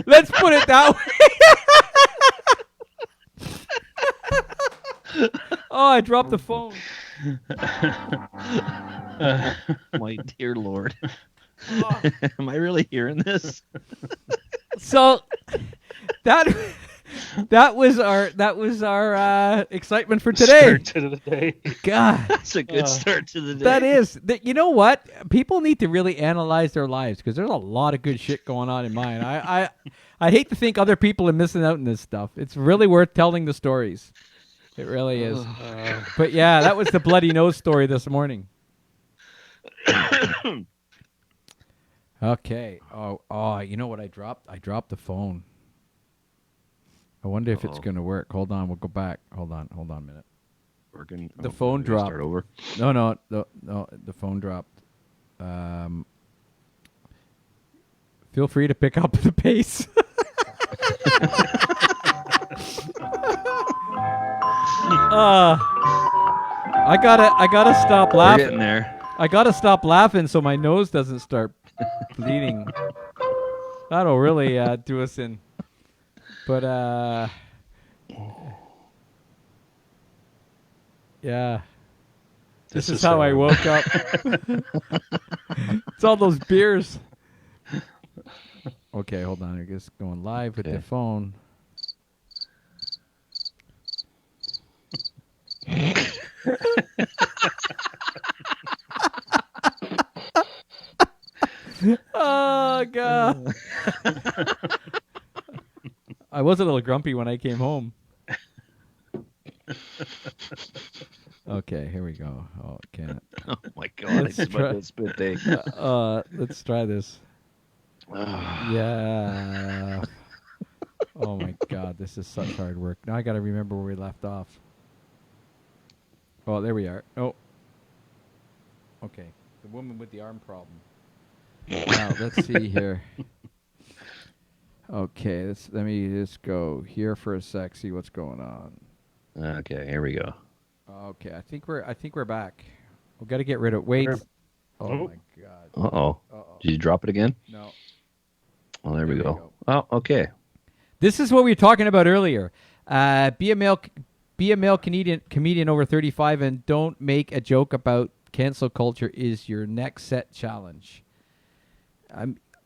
S1: Let's put it that way. Oh, I dropped the phone.
S2: My dear Lord.
S1: Oh.
S2: Am I really hearing this?
S1: So that That was our excitement for today.
S3: Start to the day.
S1: God,
S2: That's a good start to the day.
S1: that is. You know what? People need to really analyze their lives because there's a lot of good shit going on in mine. I hate to think other people are missing out on this stuff. It's really worth telling the stories. It really is. But yeah, that was the bloody nose story this morning. Okay. Oh, you know what I dropped? I dropped the phone. I wonder if it's going to work. Hold on, we'll go back. Hold on a minute.
S2: Working.
S1: The phone
S2: we're gonna
S1: dropped.
S2: Start over.
S1: No, the phone dropped. Feel free to pick up the pace. I gotta stop
S2: We're
S1: laughing.
S2: getting there.
S1: I gotta stop laughing so my nose doesn't start bleeding. That'll really do us in. But yeah, this is how I woke up. It's all those beers. Okay, hold on. I guess going live with the phone. Oh God! I was a little grumpy when I came home. Okay, here we go. Oh, can't.
S2: Oh my God!
S1: Let's
S2: It's
S1: try-
S2: about to spit day.
S1: Let's try this. Yeah. Oh my God, this is such hard work. Now I got to remember where we left off. Oh, there we are. Oh. Okay, the woman with the arm problem. Now let's see here. Okay, let me just go here for a sec. See what's going on.
S2: Okay, here we go.
S1: Okay, I think we're back. We got to get rid of. Wait.
S3: Okay.
S1: Oh
S3: Oh.
S1: my God.
S2: Uh-oh.
S1: Uh-oh.
S2: Did you drop it again?
S1: No.
S2: Well, there we
S1: There we
S2: go. Oh, okay.
S1: This is what we were talking about earlier. Be a male comedian over 35 and don't make a joke about cancel culture is your next set challenge.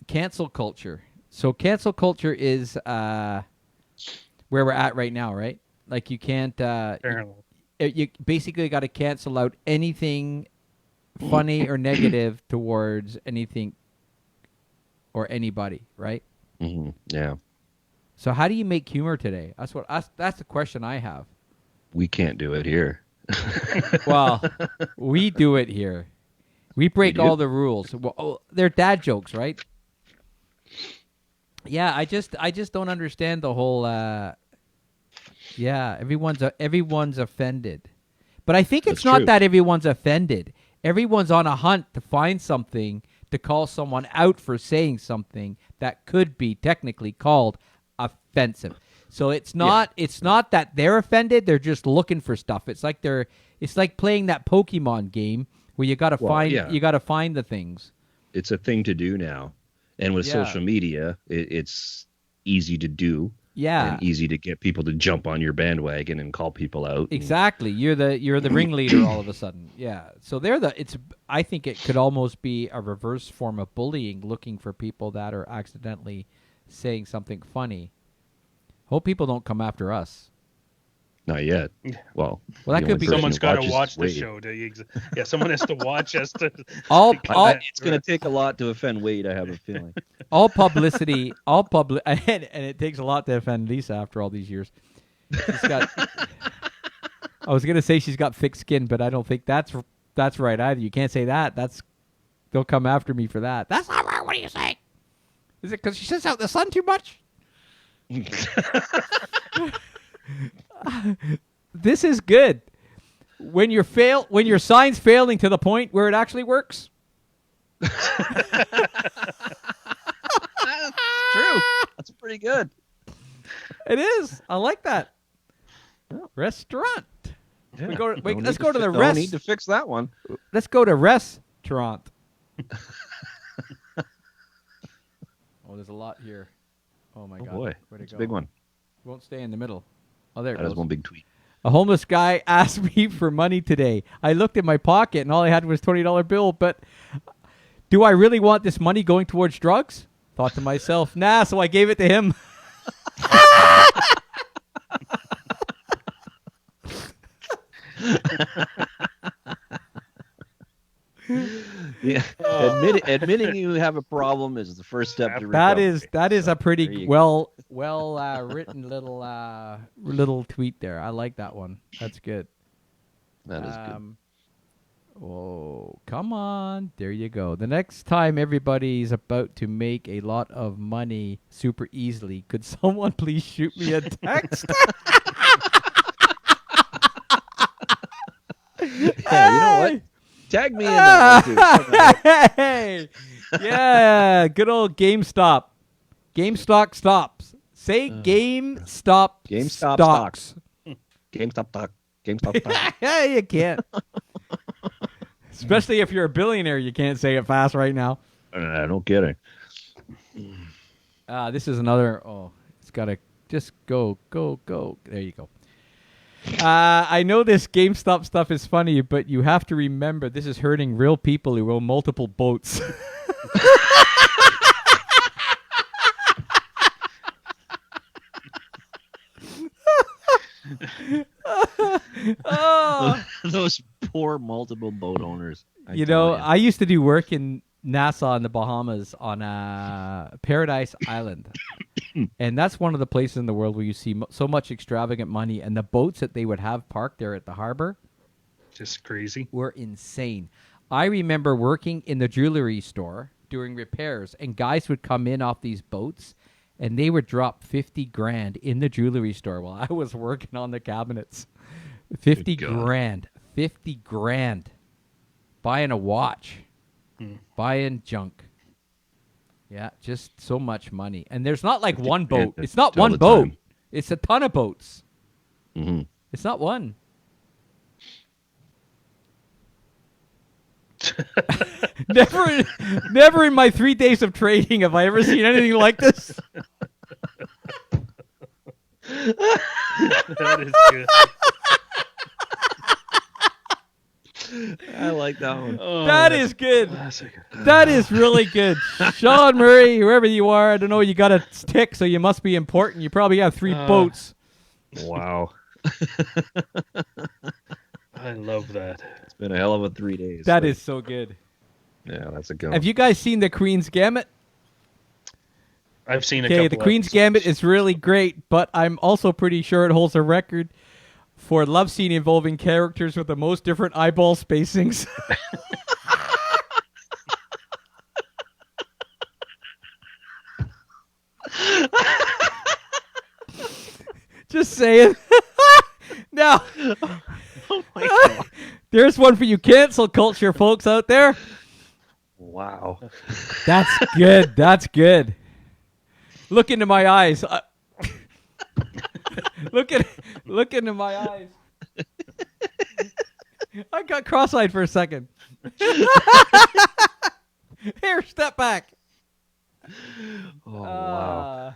S1: Cancel culture. So cancel culture is where we're at right now, right? Like you can't.
S3: Apparently.
S1: You basically got to cancel out anything funny or negative towards anything or anybody, right?
S2: Mm-hmm. Yeah.
S1: So how do you make humor today? That's the question I have.
S2: We can't do it here.
S1: Well, we do it here. We break
S2: do?
S1: all the rules. Well, they're dad jokes, right? Yeah, I just don't understand the whole. Yeah, everyone's offended, but I think it's
S2: That's
S1: not
S2: true.
S1: that everyone's offended. Everyone's on a hunt to find something to call someone out for saying something that could be technically called offensive. So it's not that they're offended, they're just looking for stuff. It's like playing that Pokemon game where you got to find the things.
S2: It's a thing to do now. And with
S1: Yeah.
S2: social media, it's easy to do.
S1: Yeah.
S2: And easy to get people to jump on your bandwagon and call people out. and-
S1: Exactly. You're the ringleader all of a sudden. Yeah. So I think it could almost be a reverse form of bullying, looking for people that are accidentally saying something funny. Hope people don't come after us.
S2: Not yet. Well,
S1: Well, that
S2: the
S1: could
S2: only
S1: be-
S2: person
S3: Someone's
S2: who
S3: got to
S2: watches
S3: watch
S2: is
S3: the
S2: Wade.
S3: show. Someone has to watch us.
S1: All
S2: It's going to take a lot to offend Wade, I have a feeling.
S1: all publicity, and it takes a lot to offend Lisa after all these years. She's got. I was gonna say she's got thick skin, but I don't think that's right either. You can't say that. They'll come after me for that. That's not right. What are you saying? Is it because she sits out in the sun too much? This is good. When your sign's failing to the point where it actually works.
S2: True. That's pretty good.
S1: It is. I like that. Restaurant.
S2: Yeah.
S1: Let's go to the
S2: No
S1: rest.
S2: need to fix that one.
S1: Let's go to restaurant. Oh, there's a lot here. Oh my
S2: Oh
S1: God!
S2: boy,
S1: Where'd it
S2: it's a
S1: go?
S2: big one.
S1: Won't stay in the middle. Oh, there it
S2: That is
S1: goes.
S2: one big tweet.
S1: A homeless guy asked me for money today. I looked in my pocket and all I had was $20 bill. But do I really want this money going towards drugs? Thought to myself, nah. So I gave it to him.
S2: Yeah. Admitting you have a problem is the first step to recovery.
S1: That is
S2: So,
S1: a pretty
S2: there you
S1: well written little tweet there. I like that one. That's good.
S2: That is good.
S1: Oh, come on. There you go. The next time everybody's about to make a lot of money super easily, could someone please shoot me a text?
S2: Yeah, you know what? Tag me in that one too.
S1: Hey! Yeah, good old GameStop. GameStop stops. Say GameStop
S2: GameStop
S1: stocks.
S2: GameStop stock. GameStop stock.
S1: Yeah, you can't. Especially if you're a billionaire, you can't say it fast right now.
S2: No kidding.
S1: This is another. Oh, it's got to just go. There you go. I know this GameStop stuff is funny, but you have to remember this is hurting real people who own multiple boats. Oh.
S2: Those poor multiple boat owners.
S1: You know, I used to do work in Nassau in the Bahamas on Paradise Island. And that's one of the places in the world where you see so much extravagant money. And the boats that they would have parked there at the harbor
S3: Just crazy.
S1: were insane. I remember working in the jewelry store doing repairs, and guys would come in off these boats, and they would drop 50 grand in the jewelry store while I was working on the cabinets. 50
S2: Good God.
S1: grand. 50 grand. Buying a watch. Buying junk. Yeah, just so much money. And there's not like one boat. It's not
S2: all
S1: one
S2: the
S1: boat.
S2: time.
S1: It's a ton of boats.
S2: Mm-hmm.
S1: It's not one. Never in my 3 days of trading have I ever seen anything like this.
S3: That is good.
S2: I like that one.
S3: Oh,
S1: That
S3: that's
S1: is good.
S3: classic.
S1: That is really good. Sean Murray, whoever you are, I don't know, you got a tick, so you must be important. You probably have 3 boats.
S2: Wow.
S3: I love that.
S2: It's been a hell of a 3 days.
S1: That
S2: but-
S1: is so good.
S2: Yeah, that's a good
S1: Have
S2: one.
S1: you guys seen The Queen's Gambit?
S3: I've seen a
S1: Okay,
S3: couple
S1: The Queen's
S3: episodes.
S1: Gambit is really great, but I'm also pretty sure it holds a record for love scene involving characters with the most different eyeball spacings. Just saying. Now,
S2: Oh my God.
S1: there's one for you cancel culture folks out there.
S2: Wow.
S1: That's good. That's good. Look into my eyes. Look into my eyes. I got cross-eyed for a second. Here, step back.
S2: Oh, wow.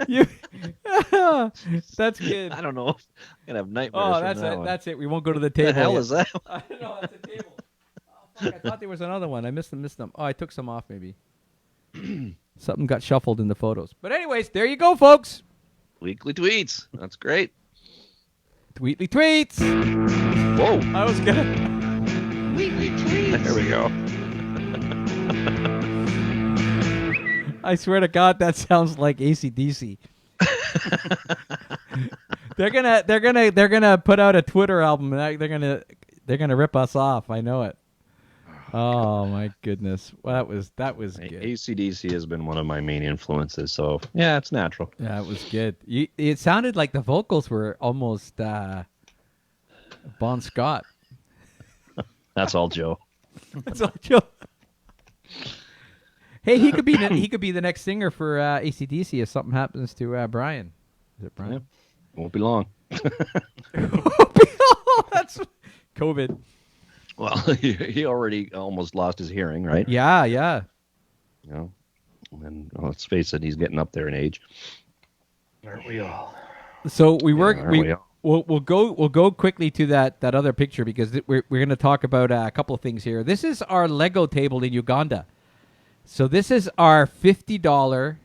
S1: You, that's good.
S2: I don't know. I'm going to have nightmares
S1: Oh,
S2: from
S1: that's
S2: that
S1: it.
S2: one.
S1: That's it. We won't go to the
S2: What
S1: table.
S2: the hell
S1: yet.
S2: is that?
S1: I don't know. That's a table. Oh, fuck, I thought there was another one. I missed them. Oh, I took some off maybe. Something got shuffled in the photos. But anyways, there you go, folks.
S2: Weekly tweets. That's great.
S1: Tweetly tweets.
S2: Whoa.
S1: I was gonna.
S2: There we go.
S1: I swear to God, that sounds like AC/DC. They're gonna put out a Twitter album, and they're gonna rip us off. I know it. Oh my goodness, well, that was good.
S2: AC/DC has been one of my main influences, so yeah, it's natural.
S1: Yeah, it was good. It sounded like the vocals were almost Bon Scott.
S2: That's all Joe.
S1: That's all Joe. Hey, he could be the next singer for AC/DC if something happens to Brian. Is it Brian?
S2: Yeah. Won't be long.
S1: That's COVID.
S2: Well, he already almost lost his hearing, right?
S1: Yeah.
S2: You know, and let's face it, he's getting up there in age.
S3: Aren't we all?
S1: So we work.
S2: aren't we all?
S1: We'll go quickly to that other picture because we're going to talk about a couple of things here. This is our Lego table in Uganda. So this is our $50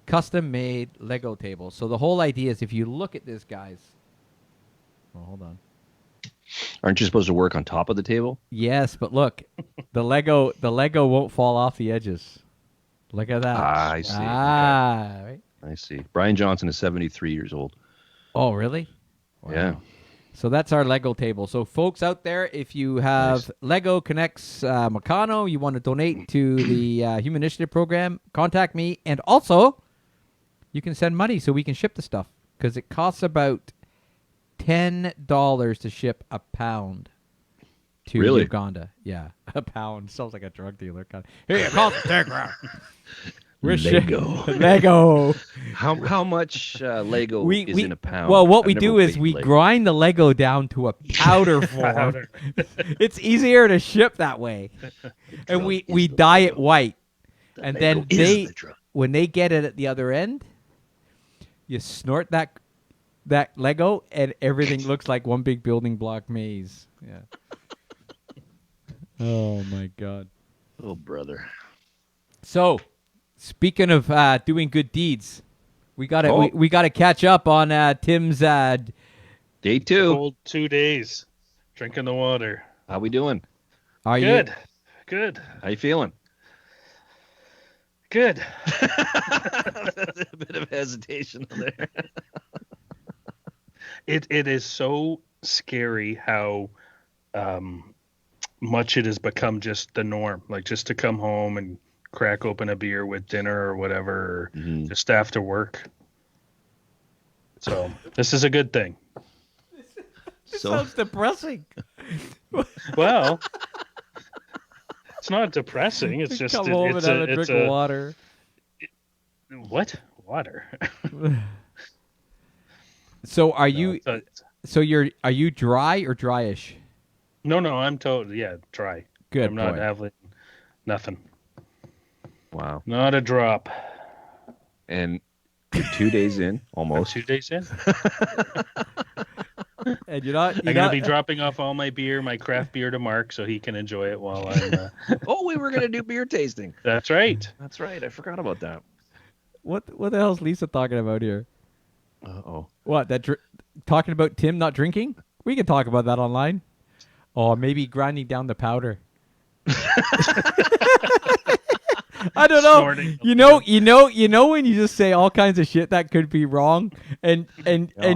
S1: custom-made Lego table. So the whole idea is, if you look at this, guys, Well, hold on.
S2: Aren't you supposed to work on top of the table?
S1: Yes, but look, the Lego won't fall off the edges. Look at that.
S2: I see.
S1: Right.
S2: I see. Brian Johnson is 73 years old.
S1: Oh, really?
S2: Yeah.
S1: So that's our Lego table. So folks out there, if you have Lego Connects Meccano, you want to donate to the Human Initiative program, contact me. And also, you can send money so we can ship the stuff. Because it costs about $10 to ship a pound to
S2: Really?
S1: Uganda. Yeah, a pound. Sounds like a drug dealer. Hey, it costs $10. We're
S2: Lego.
S1: Lego.
S2: How much Lego is in a pound?
S1: Well, what
S2: I've
S1: we
S2: never
S1: do is
S2: weighed
S1: we
S2: Lego.
S1: grind the Lego down to a powder form.
S3: Powder.
S1: It's easier to ship that way. And we dye it white. And then
S2: Lego is the drug.
S1: when they get it at the other end, you snort that Lego and everything looks like one big building block maze. Yeah. Oh my God.
S2: Oh, brother.
S1: So, speaking of doing good deeds, we got to
S2: Oh.
S1: we got to catch up on Tim's.
S2: Day 2.
S3: Cold 2 days. Drinking the water.
S2: How we doing?
S1: Are
S3: Good. Good.
S2: How you feeling?
S3: Good.
S2: A bit of hesitation there.
S3: It is so scary how much it has become just the norm. Like just to come home and crack open a beer with dinner or whatever, or just after work. So this is a good thing.
S1: It
S2: So
S1: sounds depressing.
S3: Well, it's not depressing. It's just
S1: come home
S3: it's
S1: and have
S3: a
S1: a
S3: it's
S1: drink
S3: a
S1: of water.
S3: what water.
S1: So are
S3: No,
S1: you?
S3: it's a-
S1: So are you dry or dryish?
S3: no, I'm totally dry.
S1: Good
S3: I'm not
S1: boy.
S3: having nothing.
S2: wow.
S3: Not a drop.
S2: And you're 2 days in, almost.
S3: 2 days in.
S1: And you're not.
S3: I'm gonna be dropping off all my beer, my craft beer, to Mark so he can enjoy it while I'm.
S2: Oh, we were gonna do beer tasting.
S3: That's right.
S2: That's right. I forgot about that.
S1: What the hell is Lisa talking about here?
S2: Uh-oh.
S1: What talking about Tim not drinking? We can talk about that online. Or maybe grinding down the powder. I don't know.
S3: Snorting.
S1: You know when you just say all kinds of shit that could be wrong, and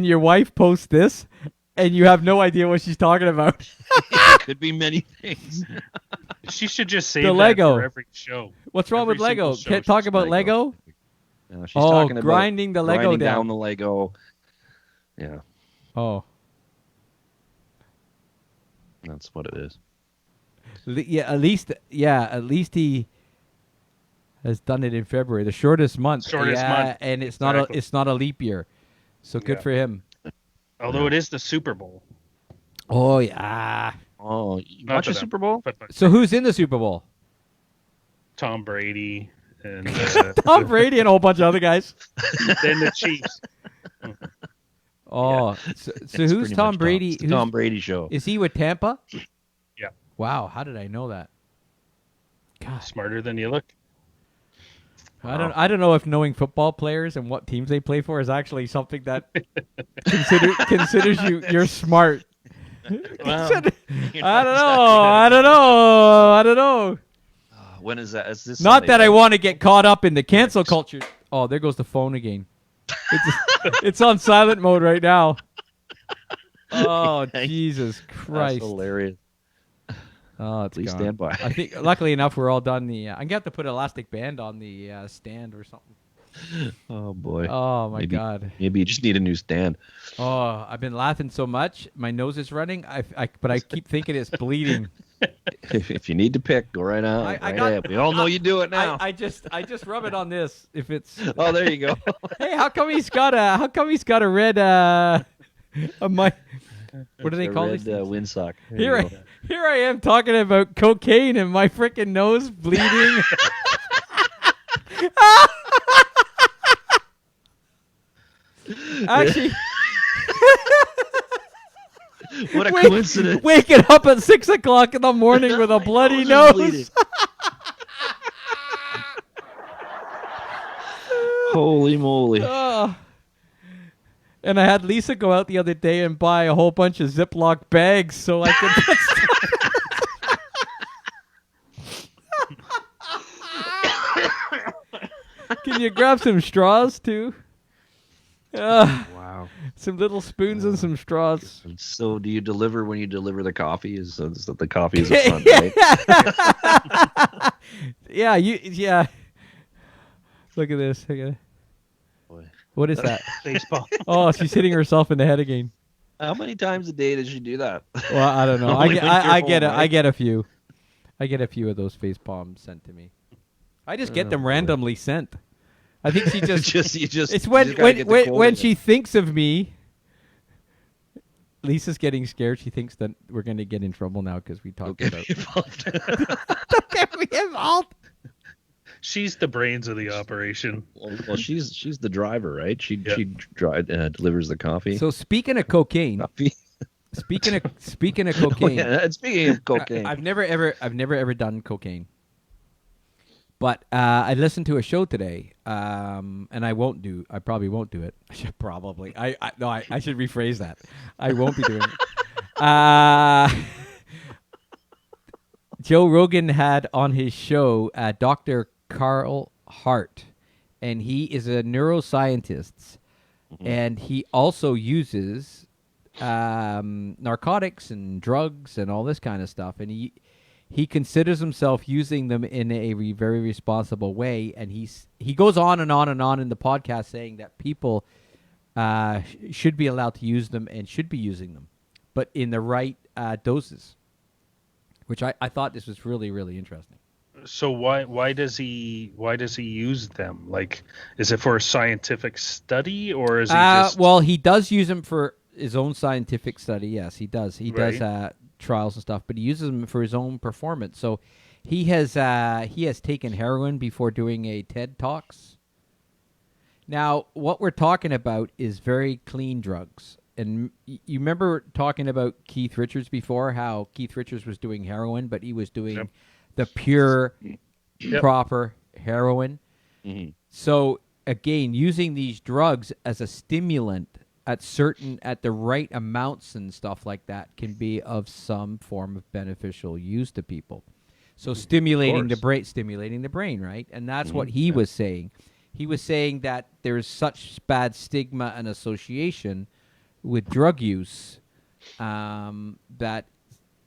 S1: your wife posts this, and you have no idea what she's talking about.
S2: It could be many things.
S3: She should just say
S1: The
S3: that
S1: Lego.
S3: for every show.
S1: What's wrong
S3: Every
S1: with Lego?
S3: single show
S1: Can't talk
S3: she's
S1: about Lego.
S2: No, she's
S1: Oh,
S2: talking about
S1: grinding the Lego
S2: grinding
S1: down.
S2: the Lego. Yeah,
S1: Oh,
S2: that's what it is.
S1: at least he has done it in February, the shortest month.
S3: Shortest
S1: yeah,
S3: month.
S1: and it's
S3: Exactly.
S1: not a leap year, so good
S3: Yeah.
S1: for him.
S3: Although it is the Super Bowl.
S1: Oh yeah.
S2: Oh, you
S3: Not
S2: watch
S3: to
S2: the
S3: them,
S2: Super Bowl?
S3: But
S1: So who's in the Super Bowl?
S3: Tom Brady and
S1: Tom Brady and a whole bunch of other guys.
S3: then the Chiefs.
S1: Oh, so
S2: It's
S1: who's
S2: pretty
S1: Tom
S2: much
S1: Brady?
S2: It's the Tom Brady show.
S1: Is he with Tampa?
S3: Yeah.
S1: Wow, how did I know that? God,
S3: Smarter than you look.
S1: I don't know if knowing football players and what teams they play for is actually something that considers you're smart.
S3: Well,
S1: I don't know.
S2: When is that? Is this
S1: Not
S2: Sunday,
S1: that I
S2: right?
S1: want to get caught up in the cancel culture. Oh, there goes the phone again. It's on silent mode right now. Oh, Jesus
S2: That's
S1: Christ.
S2: hilarious.
S1: Oh, it's
S2: Please
S1: gone.
S2: stand by.
S1: I think, luckily enough, we're all done. I'm going to have to put an elastic band on the stand or something.
S2: Oh boy.
S1: Oh, my
S2: Maybe-
S1: God.
S2: Maybe you just need a new stand.
S1: Oh, I've been laughing so much. My nose is running, but I keep thinking it's bleeding.
S2: If you need to pick, go right on.
S1: I
S2: right
S1: got-
S2: ahead. We all know you do it now.
S1: I just rub it on this if it's.
S2: Oh, there you go.
S1: Hey, how come he's got a red what do they
S2: The
S1: call
S2: red,
S1: these things?
S2: windsock. There
S1: Here
S2: you
S1: here I am talking about cocaine and my freaking nose bleeding. Actually,
S2: go. What a coincidence.
S1: waking up at 6 o'clock in the morning with a bloody
S2: nose is bleeding.
S1: nose.
S2: Holy moly.
S1: Oh. And I had Lisa go out the other day and buy a whole bunch of Ziploc bags so I could. Can you grab some straws too?
S2: Wow.
S1: Some little spoons and some straws.
S2: So do you deliver when you deliver the coffee? Is that the coffee is up front, right?
S1: Yeah. Look at this.
S2: Boy.
S1: What is that?
S3: Baseball.
S1: Oh, she's hitting herself in the head again.
S2: How many times a day does she do that?
S1: Well, I don't know.
S2: Only when you're
S1: I
S2: home,
S1: get
S2: right?
S1: I get a few. I get a few of those face palms sent to me. I just get them
S2: boy.
S1: randomly sent. I think she just.
S2: you just
S1: It's
S2: you
S1: when
S2: just gotta get the quote
S1: when
S2: in
S1: she
S2: it.
S1: thinks of me. Lisa's getting scared. She thinks that we're going to get in trouble now because we talked
S2: Okay.
S1: about. Don't get me involved.
S3: She's the brains of the operation.
S2: Well, she's the driver, right? She
S3: Yeah.
S2: delivers the coffee.
S1: So speaking of cocaine,
S2: Coffee.
S1: speaking of
S2: Oh,
S1: cocaine,
S2: yeah. And speaking of cocaine,
S1: I've never ever done cocaine. But I listened to a show today, and I probably won't do it. I should probably. I should rephrase that. I won't be doing it. Joe Rogan had on his show Dr. Carl Hart, and he is a neuroscientist, and he also uses narcotics and drugs and all this kind of stuff, and he considers himself using them in a very responsible way, and he goes on and on and on in the podcast saying that people should be allowed to use them and should be using them, but in the right doses, which I thought this was really, really interesting.
S3: So why does he use them? Like, is it for a scientific study, or is he just?
S1: Well, he does use them for his own scientific study. Yes, he does. He
S3: Right.
S1: does trials and stuff, but he uses them for his own performance. So he has taken heroin before doing a TED Talks. Now, what we're talking about is very clean drugs. And you remember talking about Keith Richards before, how Keith Richards was doing heroin, but he was doing
S3: Yep.
S1: the pure,
S3: Yep.
S1: proper heroin.
S2: Mhm.
S1: So again, using these drugs as a stimulant at the right amounts and stuff like that can be of some form of beneficial use to people. So stimulating the brain, right? And that's what he was saying. He was saying that there's such bad stigma and association with drug use that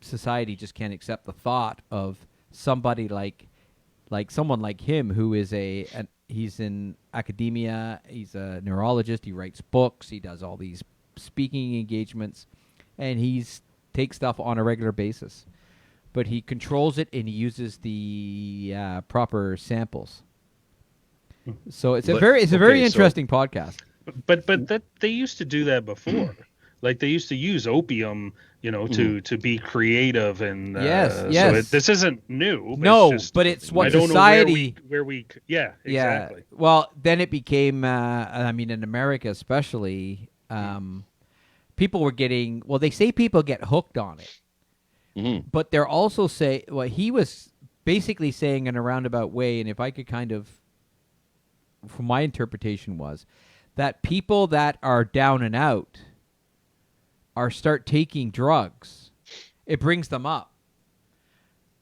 S1: society just can't accept the thought of somebody like someone like him who is he's in academia, he's a neurologist, he writes books, he does all these speaking engagements, and he's takes stuff on a regular basis. But he controls it and he uses the proper samples. So it's a very interesting podcast.
S3: But that they used to do that before. Like they used to use opium, to be creative and
S1: Yes.
S3: So this isn't new.
S1: No,
S3: it's just,
S1: but it's what
S3: I don't
S1: society.
S3: know where we yeah, exactly.
S1: Yeah. Well, then it became. In America especially, people were getting. Well, they say people get hooked on it, but they're also say. Well, he was basically saying in a roundabout way, and if I could kind of, from my interpretation, was that people that are down and out start taking drugs, it brings them up.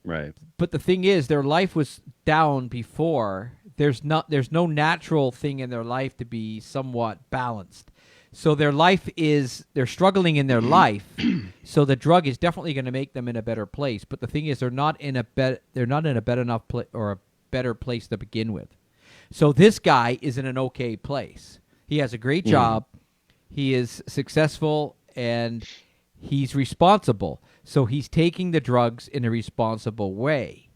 S2: Right.
S1: But the thing is, their life was down before. There's no natural thing in their life to be somewhat balanced. So their life they're struggling in their life. So the drug is definitely going to make them in a better place. But the thing is, they're not in a better place to begin with. So this guy is in an okay place. He has a great job. He is successful and he's responsible. So he's taking the drugs in a responsible way.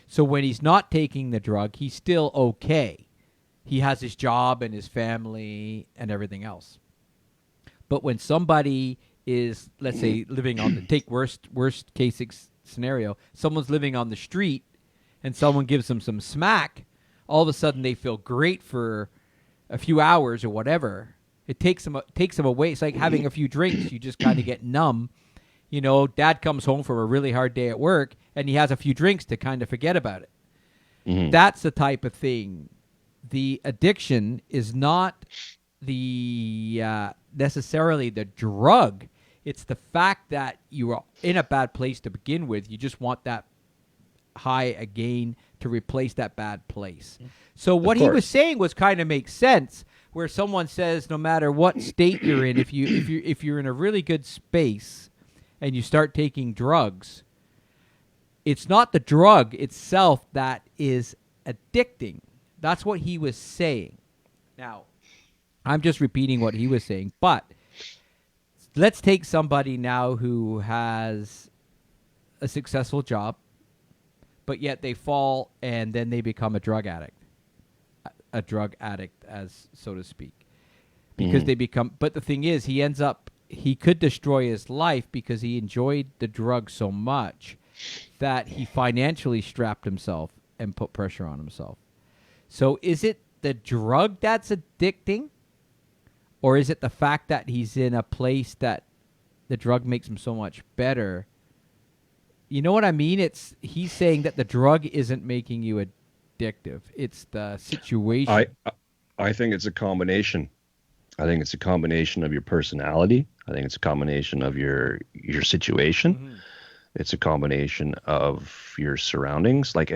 S1: So when he's not taking the drug, he's still okay. He has his job and his family and everything else. But when somebody is, let's say, living on take worst case scenario, someone's living on the street and someone gives them some smack, all of a sudden they feel great for a few hours or whatever. It takes them away. It's like having a few drinks. You just kind of get numb. Dad comes home from a really hard day at work, and he has a few drinks to kind of forget about it. That's the type of thing. The addiction is not the necessarily the drug. It's the fact that you are in a bad place to begin with. You just want that high again to replace that bad place. So what he was saying was kind of makes sense, where someone says no matter what state you're in, if you're in a really good space and you start taking drugs, it's not the drug itself that is addicting. That's what he was saying. Now, I'm just repeating what he was saying, but let's take somebody now who has a successful job, but yet they fall and then they become a drug addict, as so to speak, because they become. But the thing is, he could destroy his life because he enjoyed the drug so much that he financially strapped himself and put pressure on himself. So is it the drug that's addicting? Or is it the fact that he's in a place that the drug makes him so much better? You know what I mean? He's saying that the drug isn't making you addictive. It's the situation.
S2: I think it's a combination. I think it's a combination of your personality. I think it's a combination of your situation. Mm-hmm. It's a combination of your surroundings. Like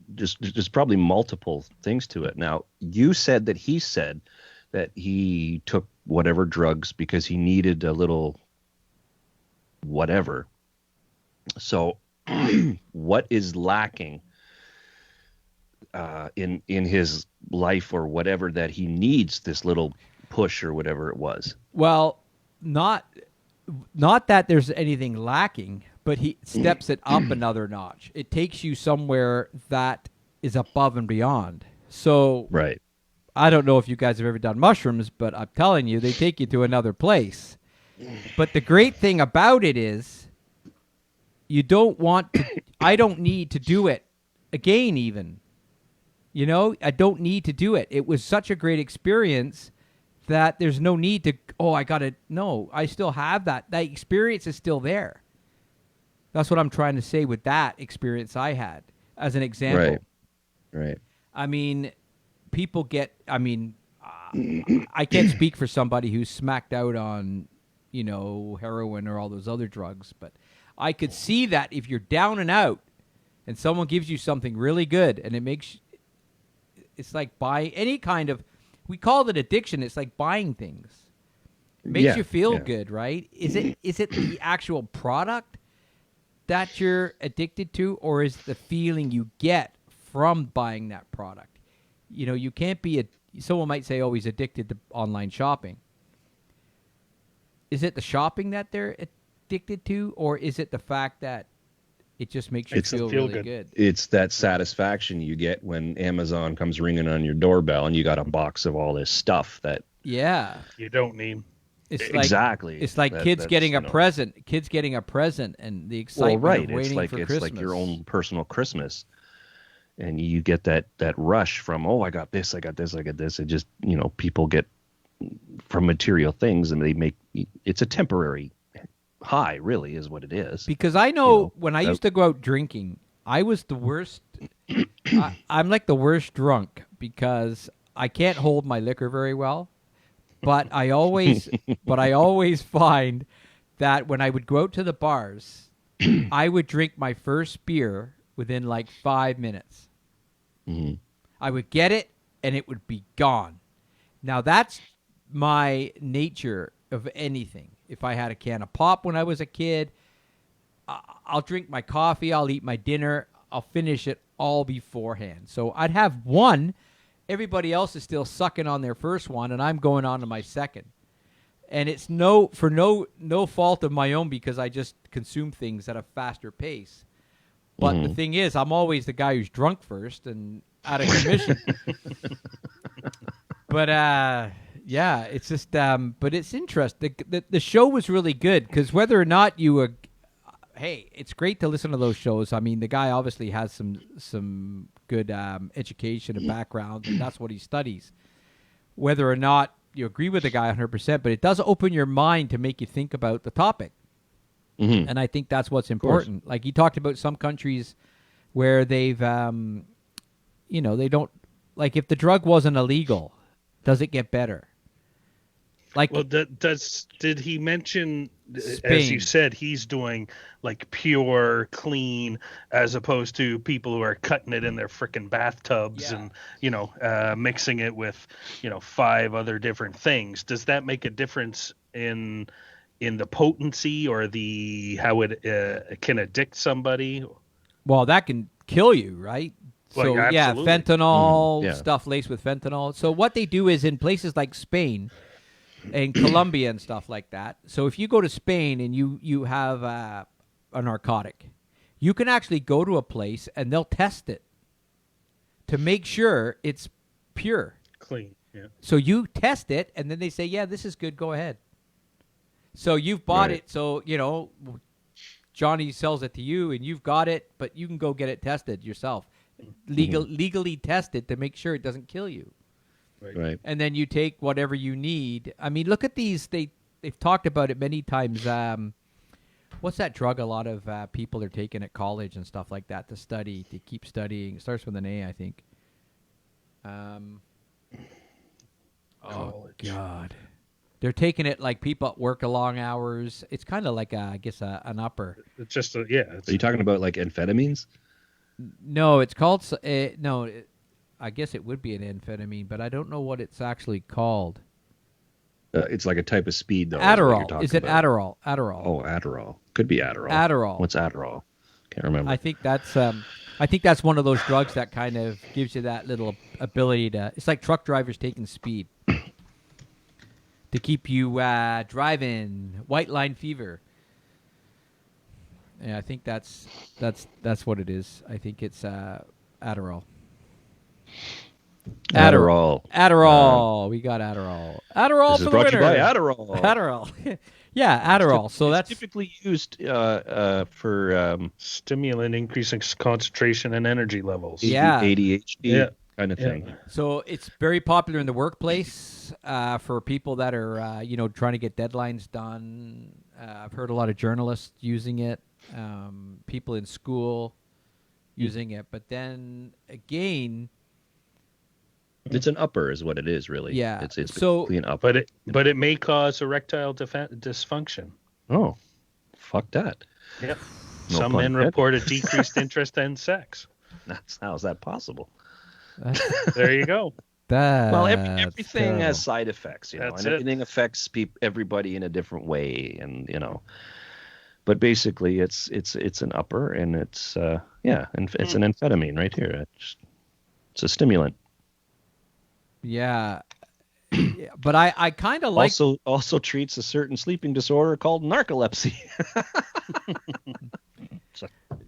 S2: there's probably multiple things to it. Now, you said that he said that he took whatever drugs because he needed a little whatever. So what is lacking in his life or whatever that he needs this little push or whatever it was?
S1: Well, not that there's anything lacking, but he steps it up another notch. It takes you somewhere that is above and beyond. So
S2: right.
S1: I don't know if you guys have ever done mushrooms, but I'm telling you, they take you to another place. But the great thing about it is you don't want to, I don't need to do it again even. You know, I don't need to do it. It was such a great experience that there's no need to, I still have that. That experience is still there. That's what I'm trying to say with that experience I had as an example.
S2: Right.
S1: I mean, people get, I can't speak for somebody who's smacked out on, heroin or all those other drugs, but I could see that if you're down and out and someone gives you something really good and it's like buying any kind of, we call it addiction. It's like buying things. It makes you feel good, right? Is it the actual product that you're addicted to, or is the feeling you get from buying that product? You can't be someone might say, oh, he's addicted to online shopping. Is it the shopping that they're addicted to, or is it the fact that it just makes you feel really good?
S2: It's that satisfaction you get when Amazon comes ringing on your doorbell and you got a box of all this stuff that
S3: you don't need.
S1: It's
S2: exactly.
S1: It's like kids getting a present. Kids getting a present and the excitement of waiting for Christmas. It's like your own personal Christmas. And you get that rush from, oh, I got this, I got this, I got this. It just, people get from material things and it's a temporary high, really, is what it is. Because I know when I used to go out drinking, I was the worst. I'm like the worst drunk because I can't hold my liquor very well. But I always find that when I would go out to the bars, I would drink my first beer within like 5 minutes.
S2: Mm-hmm.
S1: I would get it, and it would be gone. Now, that's my nature of anything. If I had a can of pop when I was a kid, I'll drink my coffee, I'll eat my dinner, I'll finish it all beforehand. So I'd have one. Everybody else is still sucking on their first one, and I'm going on to my second. And it's no fault of my own because I just consume things at a faster pace. But the thing is, I'm always the guy who's drunk first and out of commission. But it's just but it's interesting. The show was really good because whether or not you hey, it's great to listen to those shows. I mean, the guy obviously has some good education and background, and that's what he studies. Whether or not you agree with the guy 100%, but it does open your mind to make you think about the topic. Mm-hmm. And I think that's what's important. Like he talked about some countries where they've, they don't, like if the drug wasn't illegal, does it get better? Like
S3: Well, did he mention, as
S1: Spain.
S3: you said, he's doing like pure, clean, as opposed to people who are cutting it in their frickin' bathtubs
S1: Yeah.
S3: and mixing it with 5 other different things. Does that make a difference in the potency or the how it can addict somebody?
S1: Well, that can kill you, right?
S3: Like,
S1: So yeah,
S3: absolutely.
S1: fentanyl
S2: yeah.
S1: stuff laced with fentanyl. So what they do is in places like Spain and Colombia and stuff like that. So if you go to Spain and you have a narcotic, you can actually go to a place and they'll test it to make sure it's pure.
S3: Clean. Yeah.
S1: So you test it and then they say, yeah, this is good. Go ahead. So you've bought
S2: Right.
S1: it. So Johnny sells it to you and you've got it, but you can go get it tested yourself. Legally tested to make sure it doesn't kill you.
S2: Right.
S1: And then you take whatever you need. I mean, look at these. They've talked about it many times. What's that drug a lot of people are taking at college and stuff like that to study, to keep studying? It starts with an A, I think.
S3: College.
S1: God. They're taking it like people at work long hours. It's kind of like, I guess, an upper.
S3: It's just
S2: Are you talking about like amphetamines?
S1: No, it's called. I guess it would be an amphetamine, but I don't know what it's actually called.
S2: It's like a type of speed, though. Is what you're
S1: Adderall.
S2: talking
S1: Is it
S2: about.
S1: Adderall? Adderall.
S2: Oh, Adderall. Could be Adderall.
S1: Adderall.
S2: What's Adderall? Can't remember.
S1: I think that's one of those drugs that kind of gives you that little ability to. It's like truck drivers taking speed to keep you driving. White line fever. Yeah, I think that's what it is. I think it's Adderall. Adderall. We got Adderall. Adderall
S2: This
S1: for
S2: is
S1: the
S2: brought to
S1: winner.
S2: you by Adderall.
S1: Adderall. Yeah, Adderall. So
S2: It's
S1: that's
S2: typically used for
S3: stimulant, increasing concentration and energy levels.
S1: Yeah.
S2: ADHD kind of thing.
S1: So it's very popular in the workplace for people that are, trying to get deadlines done. I've heard a lot of journalists using it, people in school using it. But then again,
S2: It's an upper, is what it is, really.
S1: Yeah.
S2: It's
S1: So-
S2: basically an upper.
S3: But it may cause erectile dysfunction.
S2: Oh, fuck that.
S3: Yep.
S2: No
S3: Some
S2: pun
S3: men
S2: intended.
S3: report a decreased interest in sex.
S2: How's that possible?
S3: There you go.
S2: Well,
S1: that's
S2: everything
S1: terrible.
S2: has side effects,
S3: That's
S2: and
S3: it.
S2: everything affects everybody in a different way, and But basically, it's an upper, and it's and it's an amphetamine right here. It's a stimulant.
S1: Yeah. Yeah, but I kind of like.
S2: Also treats a certain sleeping disorder called narcolepsy.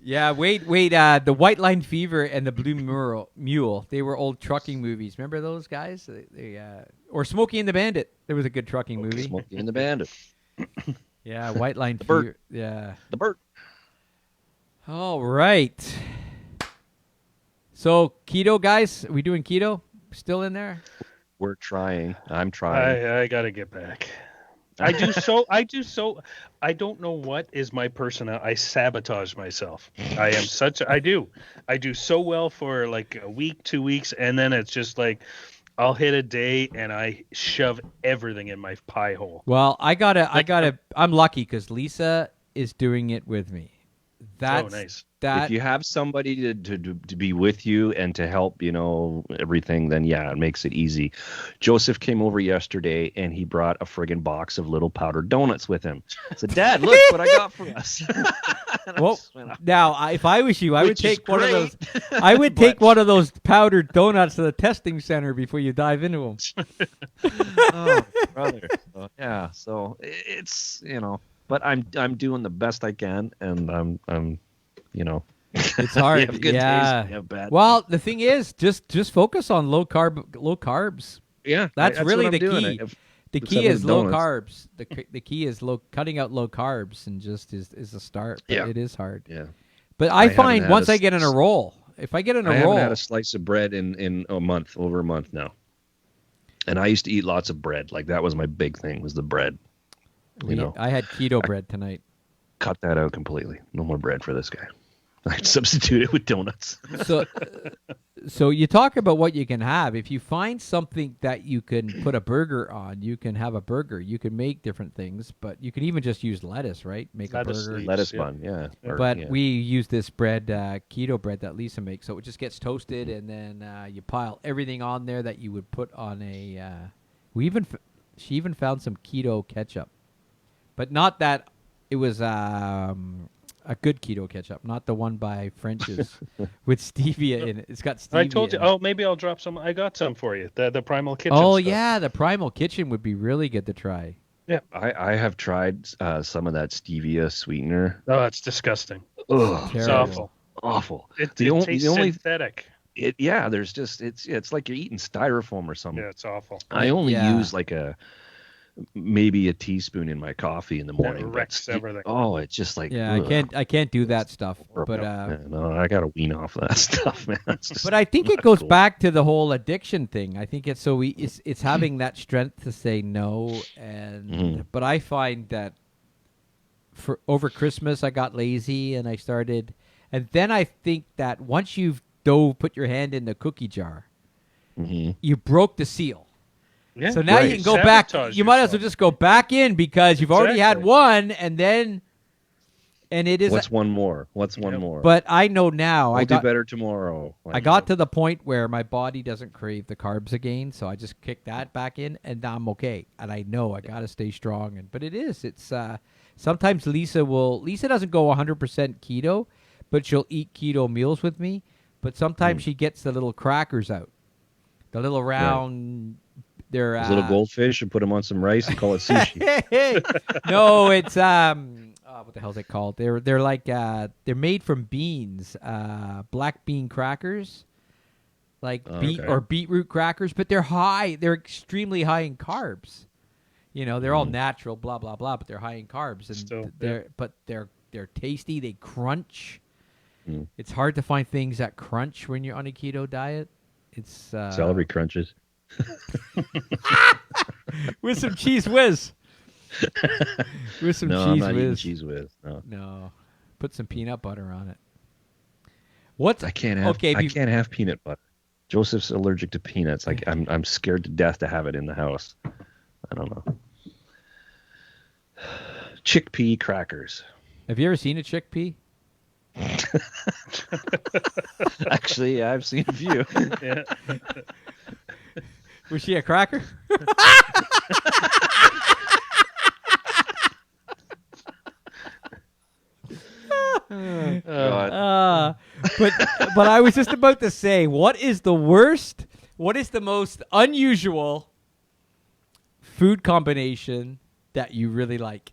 S1: Yeah, wait. The White Line Fever and the Blue Mule. They were old trucking movies. Remember those guys? Or Smokey and the Bandit. There was a good trucking movie.
S2: Smokey and the Bandit.
S1: Yeah, White Line
S2: The
S1: Fever.
S2: Bird.
S1: Yeah.
S2: The bird.
S1: All right. So keto, guys. Are we doing keto? Still in there?
S2: We're trying. I'm trying.
S3: I gotta get back. I don't know what is my personality. I sabotage myself. I do so well for like a week, 2 weeks, and then it's just like I'll hit a day and I shove everything in my pie hole.
S1: Well, I'm lucky because Lisa is doing it with me. That's
S3: nice.
S1: That
S2: If you have somebody to be with you and to help, everything, then yeah, it makes it easy. Joseph came over yesterday and he brought a friggin' box of little powdered donuts with him. I said, Dad, look what I got for us. And I
S1: Well,
S2: just went,
S1: now, if I was you, I would
S2: Which is
S1: take one of those.
S2: great.
S1: I would take one of those powdered donuts to the testing center before you dive into them.
S2: Oh, brother. So, yeah, so it's, but I'm doing the best I can, and I'm
S1: It's hard.
S2: You have good
S1: yeah.
S2: taste, you have bad
S1: Well, the thing is, just focus on low carbs.
S2: Yeah,
S1: That's really
S2: what I'm
S1: the
S2: doing.
S1: key. The
S2: With
S1: key
S2: some of
S1: is
S2: the
S1: low
S2: donuts.
S1: carbs. The key is cutting out low carbs and just is a start. But
S2: Yeah.
S1: it is hard.
S2: Yeah.
S1: But
S2: I
S1: I
S2: haven't
S1: find
S2: had
S1: once
S2: a
S1: I get in a
S2: s-
S1: roll, if I get in
S2: I
S1: a
S2: haven't
S1: roll,
S2: had a slice of bread in over a month now. And I used to eat lots of bread. Like that was my big thing, was the bread.
S1: I had keto bread tonight.
S2: Cut that out completely. No more bread for this guy. I substitute it with donuts.
S1: So you talk about what you can have. If you find something that you can put a burger on, you can have a burger. You can make different things, but you can even just use lettuce, right? Make
S3: Lettuce
S1: a burger.
S3: leaves.
S2: Lettuce
S3: Yeah.
S2: bun, yeah. Or,
S1: But
S2: yeah.
S1: we use this bread, keto bread that Lisa makes, so it just gets toasted, and then you pile everything on there that you would put on a. She even found some keto ketchup, but not that it was a good keto ketchup, not the one by French's with stevia in it. It's got stevia.
S3: I told you.
S1: in it.
S3: Oh, maybe I'll drop some. I got some for you. The Primal Kitchen.
S1: Oh
S3: stuff.
S1: yeah, the Primal Kitchen would be really good to try.
S2: I have tried some of that stevia sweetener.
S3: Oh, it's disgusting.
S2: Ugh,
S3: It's
S1: Terrible.
S3: awful.
S2: awful.
S3: It
S2: The only-
S3: tastes
S2: the only-
S3: synthetic.
S2: There's just it's like you're eating styrofoam or something.
S3: Yeah, it's awful.
S2: I only
S1: Yeah.
S2: use like maybe a teaspoon in my coffee in the morning. but
S3: wrecks everything.
S2: Oh, it's just like
S1: Yeah,
S2: ugh.
S1: I can't do that stuff. But
S2: Yeah, no, I gotta wean off that stuff, man. It's just
S1: But I think it
S2: not
S1: goes
S2: cool.
S1: back to the whole addiction thing. I think it's having that strength to say no, and
S2: Mhm.
S1: but I find that for over Christmas I got lazy and I started, and then I think that once you've put your hand in the cookie jar,
S2: Mhm.
S1: you broke the seal.
S3: Yeah.
S1: So now you
S2: Right.
S1: can go back.
S3: Sabotage
S1: You might as well
S3: yourself.
S1: just go back in because you've already had
S3: Exactly.
S1: one, and it is.
S2: What's one more? What's one
S3: Yep.
S2: more?
S1: But I know now.
S2: I'll
S1: I got
S2: do better tomorrow.
S1: I got to the point where my body doesn't crave the carbs again, so I just kick that back in, and I'm okay. And I know I got to stay strong. But it's sometimes Lisa doesn't go 100% keto, but she'll eat keto meals with me. But sometimes she gets the little crackers out, the little round. They're
S2: Those little goldfish and put them on some rice and call it sushi.
S1: No, it's what the hell is it called? They're like they're made from beans, black bean crackers, like
S2: Okay.
S1: beetroot crackers, but they're high. They're extremely high in carbs. You know, they're all natural, blah blah blah, but they're high in carbs, and
S3: Still,
S1: they're tasty. They crunch.
S2: Mm.
S1: It's hard to find things that crunch when you're on a keto diet. It's
S2: Celery crunches.
S1: with some cheese whiz. With some
S2: No, I'm
S1: cheese
S2: not eating
S1: whiz.
S2: cheese whiz. No,
S1: No, put some peanut butter on it. What?
S2: I can't have.
S1: Okay,
S2: I can't have peanut butter. Joseph's allergic to peanuts. Like I'm scared to death to have it in the house. I don't know. Chickpea crackers.
S1: Have you ever seen a chickpea?
S2: Actually, I've seen a few.
S3: Yeah.
S1: Was she a cracker?
S2: God.
S1: But I was just about to say, what is the worst? What is the most unusual food combination that you really like?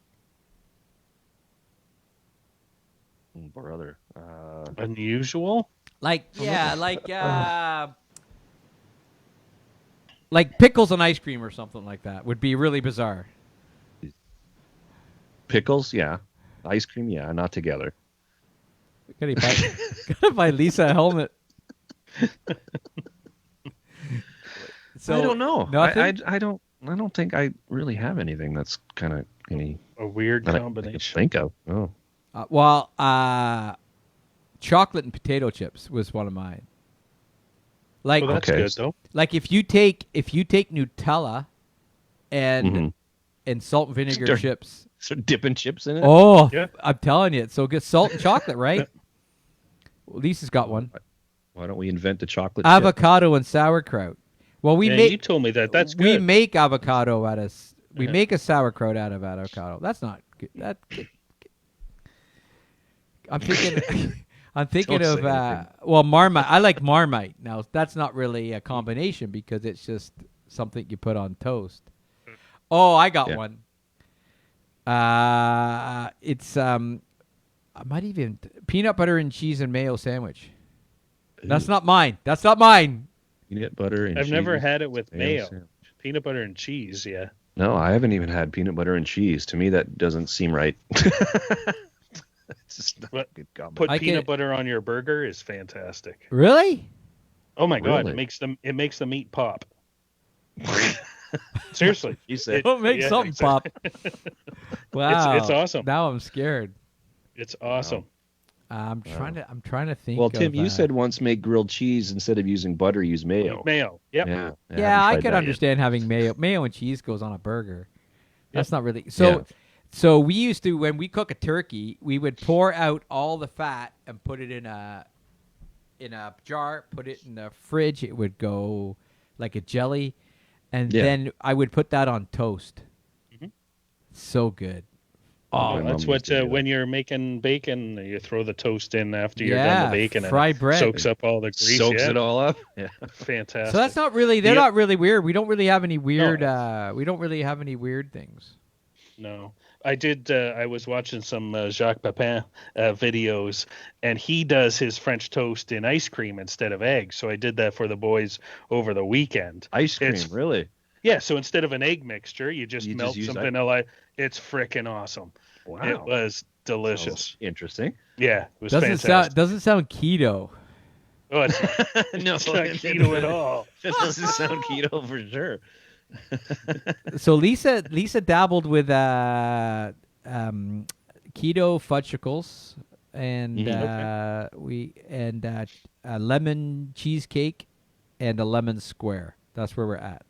S2: Brother.
S3: Unusual.
S1: Like like pickles and ice cream or something like that would be really bizarre.
S2: Pickles, yeah. Ice cream, yeah. Not together.
S1: Gotta buy Lisa a helmet. So
S2: I don't know.
S1: Nothing?
S2: I don't think I really have anything that's kind of any
S3: A weird
S2: that I can
S3: combination.
S2: think of. Oh.
S1: Chocolate and potato chips was one of mine. Like,
S3: Well, that's
S2: Okay.
S3: good though.
S1: like if you take Nutella and
S2: Mhm.
S1: and salt and vinegar
S2: Sure.
S1: chips.
S2: So dipping chips in it?
S1: Oh,
S3: Yeah.
S1: I'm telling you, it's so good. Salt and chocolate, right? Well, Lisa's got one.
S2: Why don't we invent a chocolate chip?
S1: Avocado and sauerkraut. Well, we
S3: Yeah,
S1: make
S3: you told me that. That's
S1: we
S3: good.
S1: make avocado out of we
S3: Yeah.
S1: make a sauerkraut out of avocado. That's not good. I'm thinking I'm thinking
S2: Don't
S1: of
S2: say anything.
S1: Marmite. I like Marmite. Now that's not really a combination because it's just something you put on toast. Oh, I got
S2: Yeah.
S1: one. It's I might even peanut butter and cheese and mayo sandwich. That's not mine. That's not mine.
S2: Peanut butter and
S3: I've never
S2: cheese.
S3: had it with mayo.
S2: sandwich.
S3: Peanut butter and cheese. Yeah.
S2: No, I haven't even had peanut butter and cheese. To me, that doesn't seem right. It's just not
S3: What?
S2: a good combo.
S3: Put
S1: I
S3: peanut
S1: can-
S3: butter on your burger is fantastic.
S1: Really?
S3: Oh my god,
S2: Really?
S3: it makes the meat pop. Seriously.
S2: You said
S1: Don't make
S3: yeah,
S1: something
S3: exactly.
S1: pop. Wow.
S3: It's awesome.
S1: Now I'm scared.
S3: It's awesome.
S1: I'm trying to think.
S2: Well, Tim,
S1: of,
S2: you said once make grilled cheese instead of using butter, use mayo.
S3: Mayo. Yep.
S2: Yeah,
S1: Yeah, I
S2: haven't tried
S1: could
S2: that
S1: understand having mayo. Mayo and cheese goes on a burger. That's not really
S2: Yeah.
S1: So we used to, when we cook a turkey, we would pour out all the fat and put it in a jar, put it in the fridge. It would go like a jelly, and
S2: Yeah.
S1: then I would put that on toast.
S3: Mhm.
S1: So good.
S2: My
S3: Oh,
S2: mom
S3: that's
S2: used
S3: what
S2: to do
S3: when
S2: that.
S3: you're making bacon, you throw the toast in after you're
S1: Yeah,
S3: done the bacon,
S1: fry
S3: and it
S1: bread.
S3: soaks up all the grease.
S2: Soaks
S3: yeah.
S2: it all up. Yeah.
S3: Fantastic.
S1: So that's not really. They're
S3: The-
S1: not really weird. We don't really have any weird.
S3: No.
S1: We don't really have any weird things.
S3: No, I did. I was watching some Jacques Pepin videos, and he does his French toast in ice cream instead of eggs. So I did that for the boys over the weekend.
S2: Ice cream,
S3: It's-
S2: really?
S3: Yeah, so instead of an egg mixture, you just
S2: You
S3: melt
S2: just use
S3: some
S2: ice-
S3: vanilla. It's freaking awesome.
S2: Wow.
S3: It was delicious.
S2: Sounds interesting.
S3: Yeah, it was
S1: Doesn't
S3: fantastic.
S1: sound keto.
S3: Oh, it's,
S2: No,
S3: it's not keto at all.
S2: It doesn't sound keto for sure.
S1: So Lisa dabbled with keto fudgicles and a lemon cheesecake and a lemon square. That's where we're at.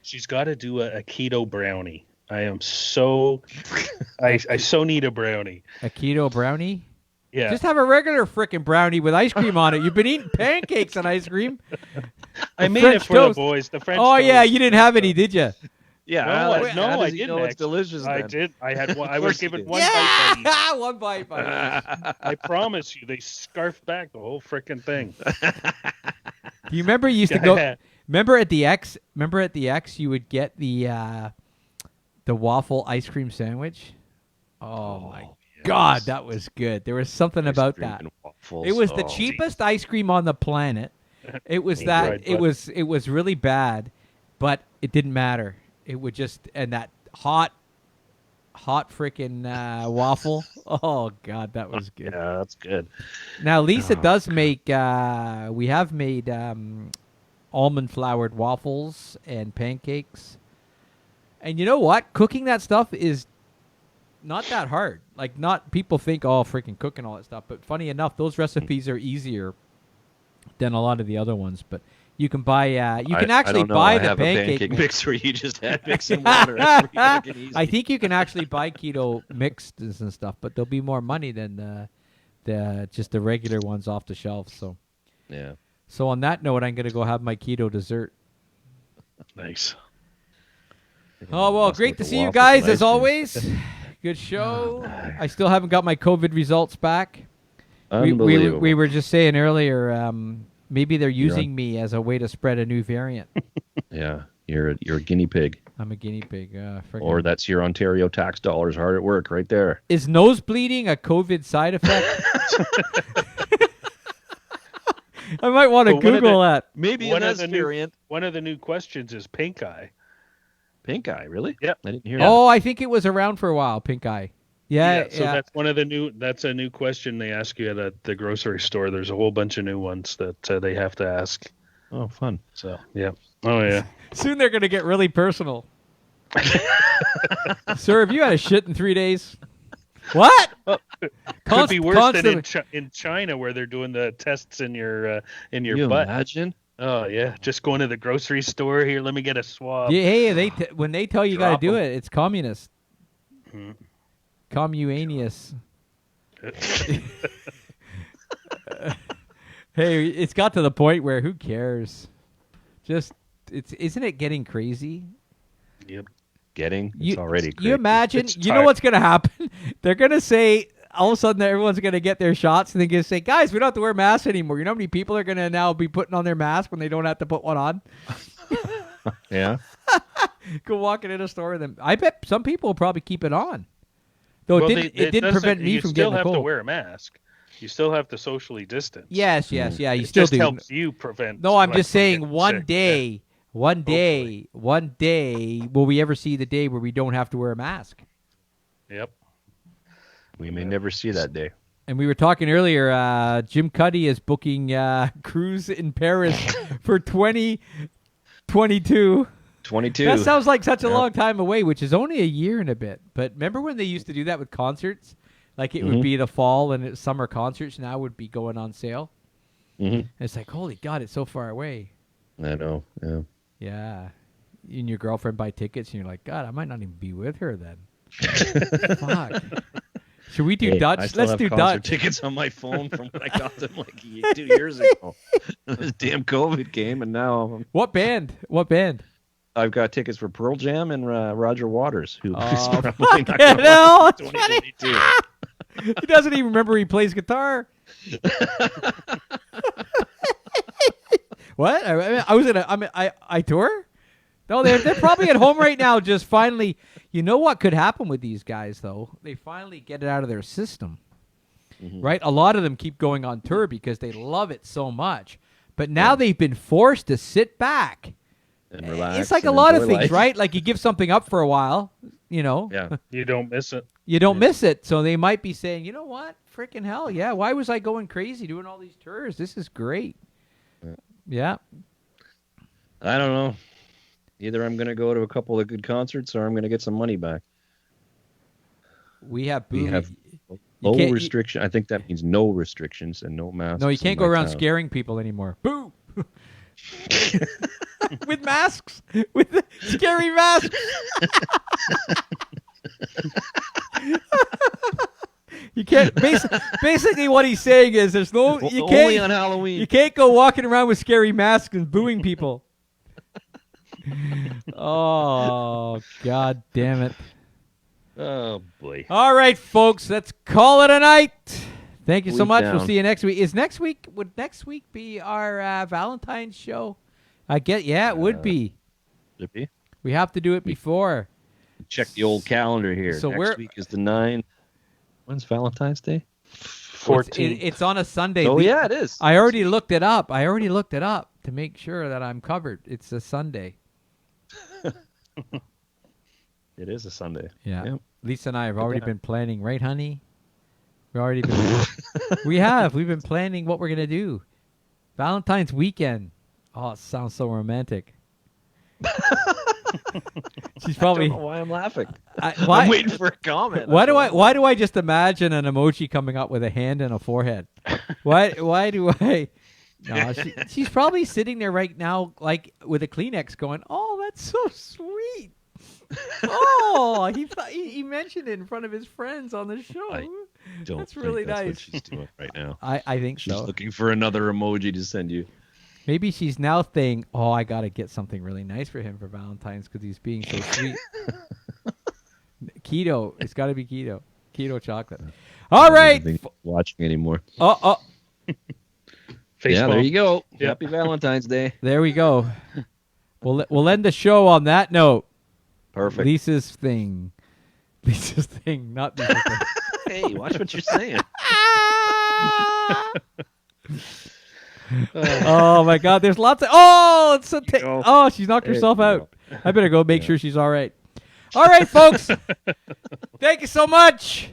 S3: She's got to do a keto brownie. I am so, I so need a brownie.
S1: A keto brownie?
S3: Yeah.
S1: Just have a regular frickin' brownie with ice cream on it. You've been eating pancakes and ice cream.
S3: I made
S1: French
S3: it for
S1: toast.
S3: the boys. The French.
S1: Oh yeah,
S3: toast.
S1: you didn't have any, did you?
S2: Yeah.
S3: No,
S2: how
S3: I
S2: does he
S3: didn't.
S2: know it's
S3: actually.
S2: delicious.
S3: I
S2: then?
S3: did. I had one. I
S2: Of
S3: was
S2: course you
S3: given
S2: did.
S3: one bite.
S1: Yeah, one bite.
S3: I promise you, they scarfed back the whole freaking thing.
S1: Do you remember you used to go? Remember at the X? You would get the waffle ice cream sandwich. Oh my God, that was good. There was something
S2: Ice
S1: about
S2: cream
S1: that.
S2: and waffles.
S1: It was the
S2: Oh,
S1: cheapest ice cream on the planet. It was
S3: Right,
S1: that. It
S3: but-
S1: was really bad, but it didn't matter. It would just and that hot freaking waffle. Oh God, that was good.
S2: Yeah, that's good.
S1: Now Lisa does make. We have made almond floured waffles and pancakes. And you know what? Cooking that stuff is not that hard. Like, not people think, oh, freaking cooking all that stuff. But funny enough, those recipes are easier than a lot of the other ones. But you can buy. You can
S2: I
S1: actually
S2: don't know.
S1: buy
S2: I
S1: the
S2: have
S1: pancake
S2: a
S1: mix.
S2: mixer. You just had mixing water. That's pretty fucking easy.
S1: I think you can actually buy keto mixes and stuff, but there'll be more money than the just the regular ones off the shelf. So
S2: Yeah.
S1: on that note, I'm gonna go have my keto dessert.
S3: Nice.
S1: Oh, well,
S2: Must
S1: great
S2: like
S1: to
S2: the
S1: see you
S2: waffles
S1: guys,
S2: and
S1: as
S2: ice cream.
S1: always. Good show. I still haven't got my COVID results back.
S2: Unbelievable.
S1: We were just saying earlier, maybe they're using me as a way to spread a new variant.
S2: Yeah, you're a guinea pig,
S1: I'm a guinea pig.
S2: or that's your Ontario tax dollars hard at work right there.
S1: Is nose bleeding a COVID side effect? I might want to
S3: Well, one of
S1: Google that.
S2: Maybe
S3: One
S2: in
S3: of
S2: that
S3: the new-
S2: variant.
S3: One of the new questions is pink eye.
S2: Pink eye, really?
S3: Yep.
S2: I didn't hear that.
S1: Oh, I think it was around for a while, pink eye. Yeah,
S3: So that's one of the new. That's a new question they ask you at the grocery store. There's a whole bunch of new ones that they have to ask.
S2: Oh, fun.
S3: So yeah. Oh yeah.
S1: Soon they're going to get really personal. Sir, have you had a shit in 3 days? What?
S3: Could be worse than
S1: constantly-
S3: in China where they're doing the tests in your
S2: Can you
S3: butt.
S2: imagine?
S3: Oh yeah, just going to the grocery store here. Let me get a swab.
S1: Yeah, hey, when they tell you got to
S3: Drop
S1: do
S3: 'em.
S1: it, it's communist.
S3: Hmm.
S1: Commuanius. Hey, it's got to the point where who cares? Just isn't it getting crazy?
S3: Yep.
S2: It's already crazy.
S1: You imagine?
S3: It's
S1: You know
S3: tired.
S1: what's going to happen? They're going to say all of a sudden everyone's going to get their shots and they're going to say, guys, we don't have to wear masks anymore. You know how many people are going to now be putting on their mask when they don't have to put one on?
S2: Yeah.
S1: Go walking in a store and then I bet some people will probably keep it on. Though
S3: Well,
S1: it didn't
S3: doesn't-
S1: prevent me from
S3: You still
S1: getting a
S3: have to
S1: cold.
S3: wear a mask. You still have to socially distance.
S1: Yes, yeah, you
S3: It
S1: still
S3: just
S1: do.
S3: helps you prevent.
S1: No, I'm
S3: like,
S1: just
S3: from
S1: saying
S3: getting
S1: one
S3: sick.
S1: day, one day, will we ever see the day where we don't have to wear a mask?
S3: Yeah. Yep.
S2: We may never see that day.
S1: And we were talking earlier, Jim Cuddy is booking cruise in Paris for 2022.
S2: 22.
S1: That sounds like such a
S2: Yep.
S1: long time away, which is only a year and a bit. But remember when they used to do that with concerts? Like it would be the fall and summer concerts now would be going on sale.
S2: Mm-hmm.
S1: It's like, holy God, it's so far away.
S2: I know. Yeah.
S1: Yeah. You and your girlfriend buy tickets, and you're like, God, I might not even be with her then. Fuck. Should we do
S2: Hey,
S1: Dutch?
S2: I still
S1: Let's
S2: have
S1: do
S2: concert
S1: Dutch.
S2: tickets on my phone from when I got them like 2 years ago. This damn COVID came, and now
S1: What band? What band?
S2: I've got tickets for Pearl Jam and Roger Waters, who is
S1: Oh,
S2: probably not
S1: fuck
S2: going
S1: it, no,
S2: to
S1: it's funny.
S2: 2022.
S1: He doesn't even remember he plays guitar. What? I was in a. I tour. No, they're probably at home right now. Just finally, you know what could happen with these guys though? They finally get it out of their system, right? A lot of them keep going on tour because they love it so much, but now they've been forced to sit back.
S2: And relax.
S1: It's like a
S2: and
S1: lot of
S2: enjoy
S1: things,
S2: life.
S1: right? Like you give something up for a while, you know.
S2: Yeah.
S3: You don't miss it.
S1: You don't miss it. So they might be saying, you know what? Freaking hell, yeah. Why was I going crazy doing all these tours? This is great. Yeah.
S2: I don't know. Either I'm going to go to a couple of good concerts or I'm going to get some money back.
S1: We have
S2: We
S1: booby.
S2: have
S1: You
S2: low
S1: can't-
S2: restriction. I think that means no restrictions and no masks.
S1: No, you
S2: in
S1: can't
S2: my
S1: go around
S2: town.
S1: scaring people anymore. Boo! With masks. With the scary masks. You can't. Basically, what he's saying is, there's no. You
S2: Only on
S1: can't.
S2: Halloween.
S1: You can't go walking around with scary masks and booing people. Oh, God damn it!
S2: Oh boy.
S1: All right, folks, let's call it a night. Thank you so
S2: Week
S1: much. We'll
S2: down.
S1: see you next week. Would next week be our Valentine's show? I get. Yeah, it would be.
S2: Should be.
S1: We have to do it before.
S2: Check the old calendar here.
S1: So
S2: Next week is the 9. When's Valentine's Day?
S3: 14.
S1: It's on a Sunday.
S2: Oh yeah, it is.
S1: I already looked it up. To make sure that I'm covered. It's a Sunday.
S2: It is a Sunday.
S1: Yeah.
S2: Yep.
S1: Lisa and I have already been planning, right, honey? We've been planning what we're gonna do. Valentine's weekend. Oh, it sounds so romantic. She's
S2: I
S1: probably.
S2: don't know why I'm laughing.
S1: Why?
S2: I'm waiting for a comment.
S1: Why do I just imagine an emoji coming up with a hand and a forehead? Why do I? No, she's probably sitting there right now, like with a Kleenex, going, "Oh, that's so sweet." Oh, he mentioned it in front of his friends on the show.
S2: Don't
S1: That's
S2: think
S1: really
S2: that's
S1: nice.
S2: what she's doing right now.
S1: I think
S2: She's
S1: so.
S2: looking for another emoji to send you.
S1: Maybe she's now saying, "Oh, I gotta get something really nice for him for Valentine's because he's being so sweet." Keto. It's got to be keto. Keto chocolate. All right.
S2: Watching anymore.
S1: Oh.
S2: Yeah, there you go.
S3: Yep.
S2: Happy Valentine's Day.
S1: There we go. We'll end the show on that note.
S2: Perfect.
S1: Lisa's thing, not Lisa's thing.
S2: Hey, watch what you're saying.
S1: Oh my God! There's lots of. Oh, it's so.
S2: go.
S1: Oh, she's knocked
S2: There
S1: herself
S2: you
S1: out.
S2: go.
S1: I better go make sure she's all right. All right, folks. Thank you so much.